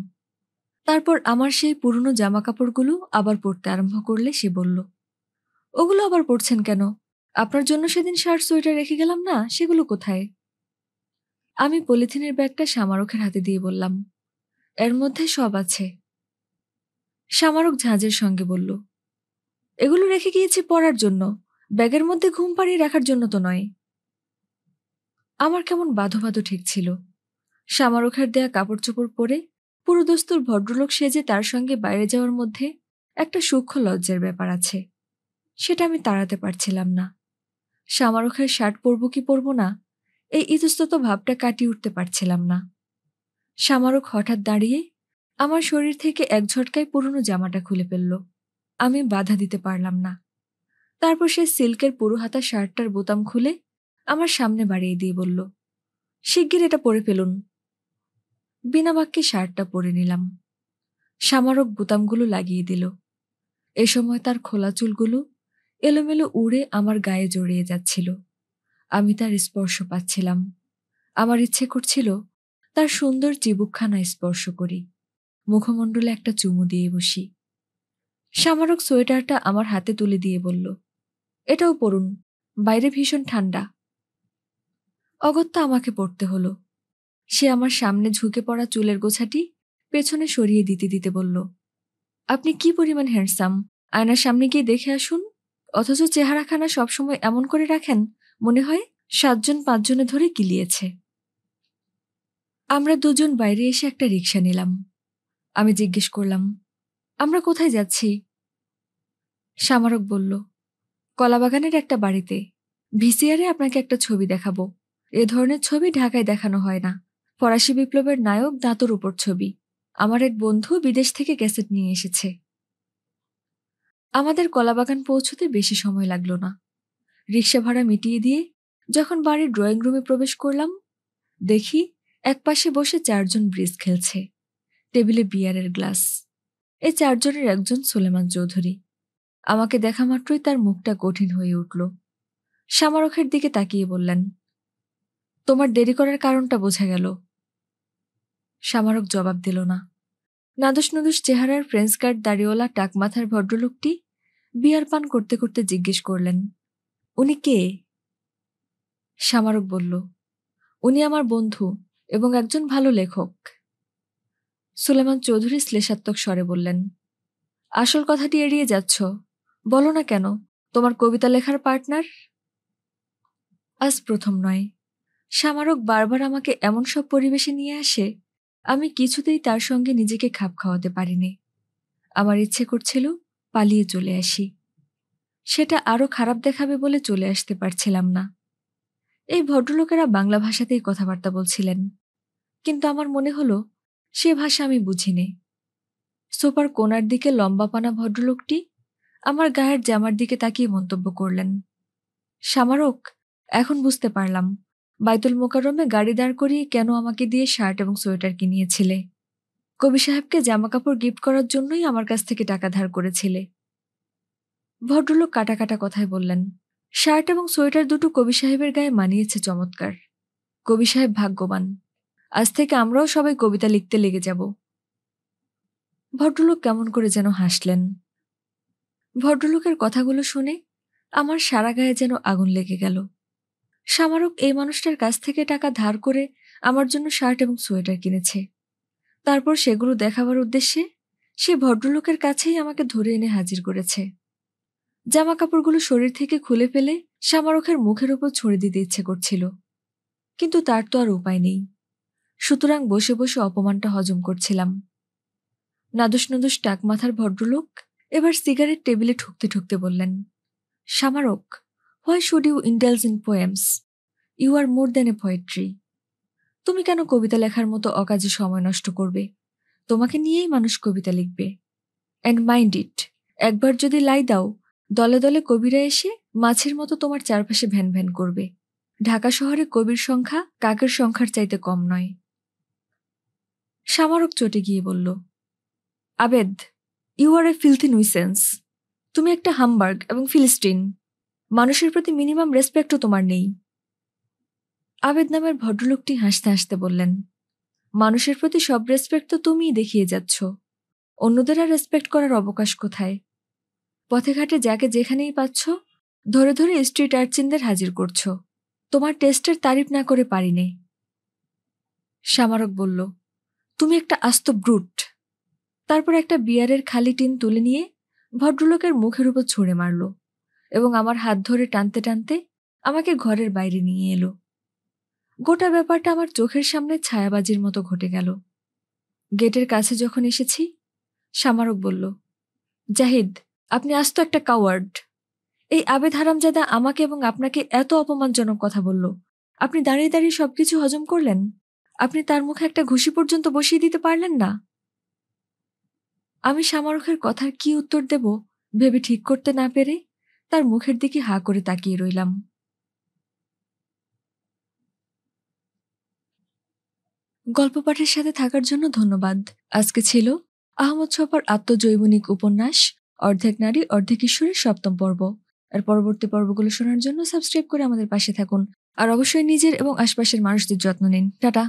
তারপর আমার সেই পুরনো জামাকাপড়গুলো আবার পরতে আরম্ভ করলে সে বলল, ওগুলো আবার পরছেন কেন? আপনার জন্য সেদিন শার্ট সোয়েটার রেখে গেলাম না, সেগুলো কোথায়? আমি পলিথিনের ব্যাগটা শামারুখের হাতে দিয়ে বললাম, এর মধ্যে সব আছে। শামারুক ঝাঁজের সঙ্গে বলল, এগুলো রেখে গিয়েছি পরার জন্য, ব্যাগের মধ্যে ঘুম পাড়িয়ে রাখার জন্য তো নয়। আমার কেমন বাধো বাধো ঠিক ছিল। শামারুখের দেয়া কাপড় চোপড় পরে পুরোদস্তুর ভদ্রলোক সেজে তার সঙ্গে বাইরে যাওয়ার মধ্যে একটা সূক্ষ্ম লজ্জার ব্যাপার আছে, সেটা আমি তাড়াতে পারছিলাম না। শামারুখের শার্ট পরব কি পরব না, এই ইতস্তত ভাবটা কাটিয়ে উঠতে পারছিলাম না। শামারুখ হঠাৎ দাঁড়িয়ে আমার শরীর থেকে এক ঝটকায় পুরনো জামাটা খুলে ফেলল। আমি বাধা দিতে পারলাম না। তারপর সে সিল্কের পুরো হাতা শার্টটার বোতাম খুলে আমার সামনে বাড়িয়ে দিয়ে বলল, শিগগির এটা পরে ফেলুন। বিনা বাক্যে শার্টটা পরে নিলাম। শামারুক বোতামগুলো লাগিয়ে দিল। এ সময় তার খোলা চুলগুলো এলোমেলো উড়ে আমার গায়ে জড়িয়ে যাচ্ছিল। আমি তার স্পর্শ পাচ্ছিলাম। আমার ইচ্ছে করছিল তার সুন্দর চিবুকখানা স্পর্শ করি, মুখমণ্ডলে একটা চুমু দিয়ে বসি। শামারুক সোয়েটারটা আমার হাতে তুলে দিয়ে বলল, এটাও পরুন, বাইরে ভীষণ ঠান্ডা। অগত্যা আমাকে পড়তে হলো। সে আমার সামনে ঝুঁকে পড়া চুলের গোছাটি পেছনে সরিয়ে দিতে দিতে বলল, আপনি কি পরিমাণ হ্যান্ডসাম, আয়নার সামনে গিয়ে দেখে আসুন। অথচ চেহারাখানা সবসময় এমন করে রাখেন, মনে হয় 7জন 5জনে ধরে কিলিয়েছে। আমরা দুজন বাইরে এসে একটা রিকশা নিলাম। আমি জিজ্ঞেস করলাম, আমরা কোথায় যাচ্ছি? শামারুক বলল, কলাবাগানের একটা বাড়িতে। ভিসিআরে আপনাকে একটা ছবি দেখাবো। এ ধরনের ছবি ঢাকায় দেখানো হয় না। ফরাসি বিপ্লবের নায়ক দাঁতর উপর ছবি। আমার এক বন্ধু বিদেশ থেকে ক্যাসেট নিয়ে এসেছে। আমাদের কলাবাগান পৌঁছতে বেশি সময় লাগলো না। রিক্সা ভাড়া মিটিয়ে দিয়ে যখন বাড়ির ড্রয়িং রুমে প্রবেশ করলাম, দেখি একপাশে বসে 4জন ব্রিজ খেলছে, টেবিলে বিয়ারের গ্লাস। এই 4জনের একজন সুলেমান চৌধুরী। আমাকে দেখা মাত্রই তার মুখটা কঠিন হয়ে উঠল। শামারুখের দিকে তাকিয়ে বললেন, তোমার দেরি করার কারণটা বোঝা গেল। শামারুখ জবাব দিল না। নাদুস নুদুস চেহারার ফ্রেঞ্চ কাট দাড়িওয়ালা টাকমাথার ভদ্রলোকটি বিয়ার পান করতে করতে জিজ্ঞেস করলেন, উনি কে? শামারুখ বলল, উনি আমার বন্ধু এবং একজন ভালো লেখক। সুলেমান চৌধুরী শ্লেষাত্মক স্বরে বললেন, আসল কথাটি এড়িয়ে যাচ্ছ, বলো না কেন তোমার কবিতা লেখার পার্টনার? আজ প্রথম নয়, শামারুখ বারবার আমাকে এমন সব পরিবেশে নিয়ে আসে, আমি কিছুতেই তার সঙ্গে নিজেকে খাপ খাওয়াতে পারিনি। আমার ইচ্ছে করছিল পালিয়ে চলে আসি। সেটা আরো খারাপ দেখাবে বলে চলে আসতে পারছিলাম না। এই ভদ্রলোকেরা বাংলা ভাষাতেই কথাবার্তা বলছিলেন, কিন্তু আমার মনে হলো সে ভাষা আমি বুঝিনি। সোফার কোণার দিকে লম্বাপানা ভদ্রলোকটি আমার গায়ের জামার দিকে তাকিয়ে মন্তব্য করলেন, শামারুখ, এখন বুঝতে পারলাম বাইতুল মোকাররমে গাড়ি দাঁড় করিয়ে কেন আমাকে দিয়ে শার্ট এবং সোয়েটার কিনিয়েছিলে। কবি সাহেবকে জামাকাপড় গিফট করার জন্যই আমার কাছ থেকে টাকা ধার করেছিলে। ভদ্রলোক কাটা কাটা কথায় বললেন, শার্ট এবং সোয়েটার দুটো কবি সাহেবের গায়ে মানিয়েছে চমৎকার। কবি সাহেব ভাগ্যবান। আজ থেকে আমরাও সবাই কবিতা লিখতে লেগে যাব। ভদ্রলোক কেমন করে যেন হাসলেন। ভদ্রলোকের কথাগুলো শুনে আমার সারা গায়ে যেন আগুন লেগে গেল। শামারুখ এই মানুষটার কাছ থেকে টাকা ধার করে আমার জন্য শার্ট এবং সোয়েটার কিনেছে। তারপর সেগুলো দেখাবার উদ্দেশ্যে সে ভদ্রলোকের কাছেই আমাকে ধরে এনে হাজির করেছে। জামা কাপড়গুলো শরীর থেকে খুলে ফেলে শামারুখের মুখের উপর ছড়ে দিতে ইচ্ছে করছিল, কিন্তু তার তো আর উপায় নেই। সুতরাং বসে বসে অপমানটা হজম করছিলাম। নাদুস নুদুস টাক মাথার ভদ্রলোক এবার সিগারেট টেবিলে ঠুকতে ঠুকতে বললেন, Shamarukh, why should you indulge in poems? You are more than a poetry. তুমি কেন কবিতা লেখার মতো অকাজে সময় নষ্ট করবে? তোমাকে নিয়েই মানুষ কবিতা লিখবে। অ্যান্ড মাইন্ড ইট, একবার যদি লাই দাও, দলে দলে কবিরা এসে মাছের মতো তোমার চারপাশে ভ্যান ভ্যান করবে। ঢাকা শহরে কবির সংখ্যা কাকের সংখ্যার চাইতে কম নয়। সামারক চটে গিয়ে বলল, আবেদ, ইউ আর এ ফিলথি নুইসেন্স। তুমি একটা হামবার্গ এবং ফিলিস্টিন। মানুষের প্রতি মিনিমাম রেসপেক্টও তোমার নেই। আবেদ নামের ভদ্রলোকটি হাসতে হাসতে বললেন, মানুষের প্রতি সব রেসপেক্ট তো তুমিই দেখিয়ে যাচ্ছ, অন্যদের আর রেসপেক্ট করার অবকাশ কোথায়? পথে ঘাটে যাকে যেখানেই পাচ্ছ ধরে ধরে স্ট্রিট আর্চিনদের হাজির করছো। তোমার টেস্টের তারিফ না করে পারিনে। সামারক বলল, তুমি একটা আস্ত ব্রুট। তারপর একটা বিয়ারের খালি টিন তুলে নিয়ে ভদ্রলোকের মুখের উপর ছুঁড়ে মারল এবং আমার হাত ধরে টানতে টানতে আমাকে ঘরের বাইরে নিয়ে এলো। গোটা ব্যাপারটা আমার চোখের সামনে ছায়াবাজির মতো ঘটে গেল। গেটের কাছে যখন এসেছি, সামারক বলল, জাহিদ, আপনি আস্ত একটা কাওয়ার্ড। এই আবেদ হারামজাদা আমাকে এবং আপনাকে এত অপমানজনক কথা বলল, আপনি দাঁড়িয়ে দাঁড়িয়ে সবকিছু হজম করলেন? আপনি তার মুখে একটা ঘুষি পর্যন্ত বসিয়ে দিতে পারলেন না? আমি সামারকের কথার কি উত্তর দেব ভেবে ঠিক করতে না পেরে তার মুখের দিকে হাঁ করে তাকিয়ে রইলাম। গল্প পাঠের সাথে থাকার জন্য ধন্যবাদ। আজকে ছিল আহমদ ছফার আত্মজৈবনিক উপন্যাস অর্ধেক নারী অর্ধেক ঈশ্বরের ৭ম পর্ব। আর পরবর্তী পর্বগুলো শোনার জন্য সাবস্ক্রাইব করে আমাদের পাশে থাকুন। আর অবশ্যই নিজের এবং আশপাশের মানুষদের যত্ন নিন। টাটা।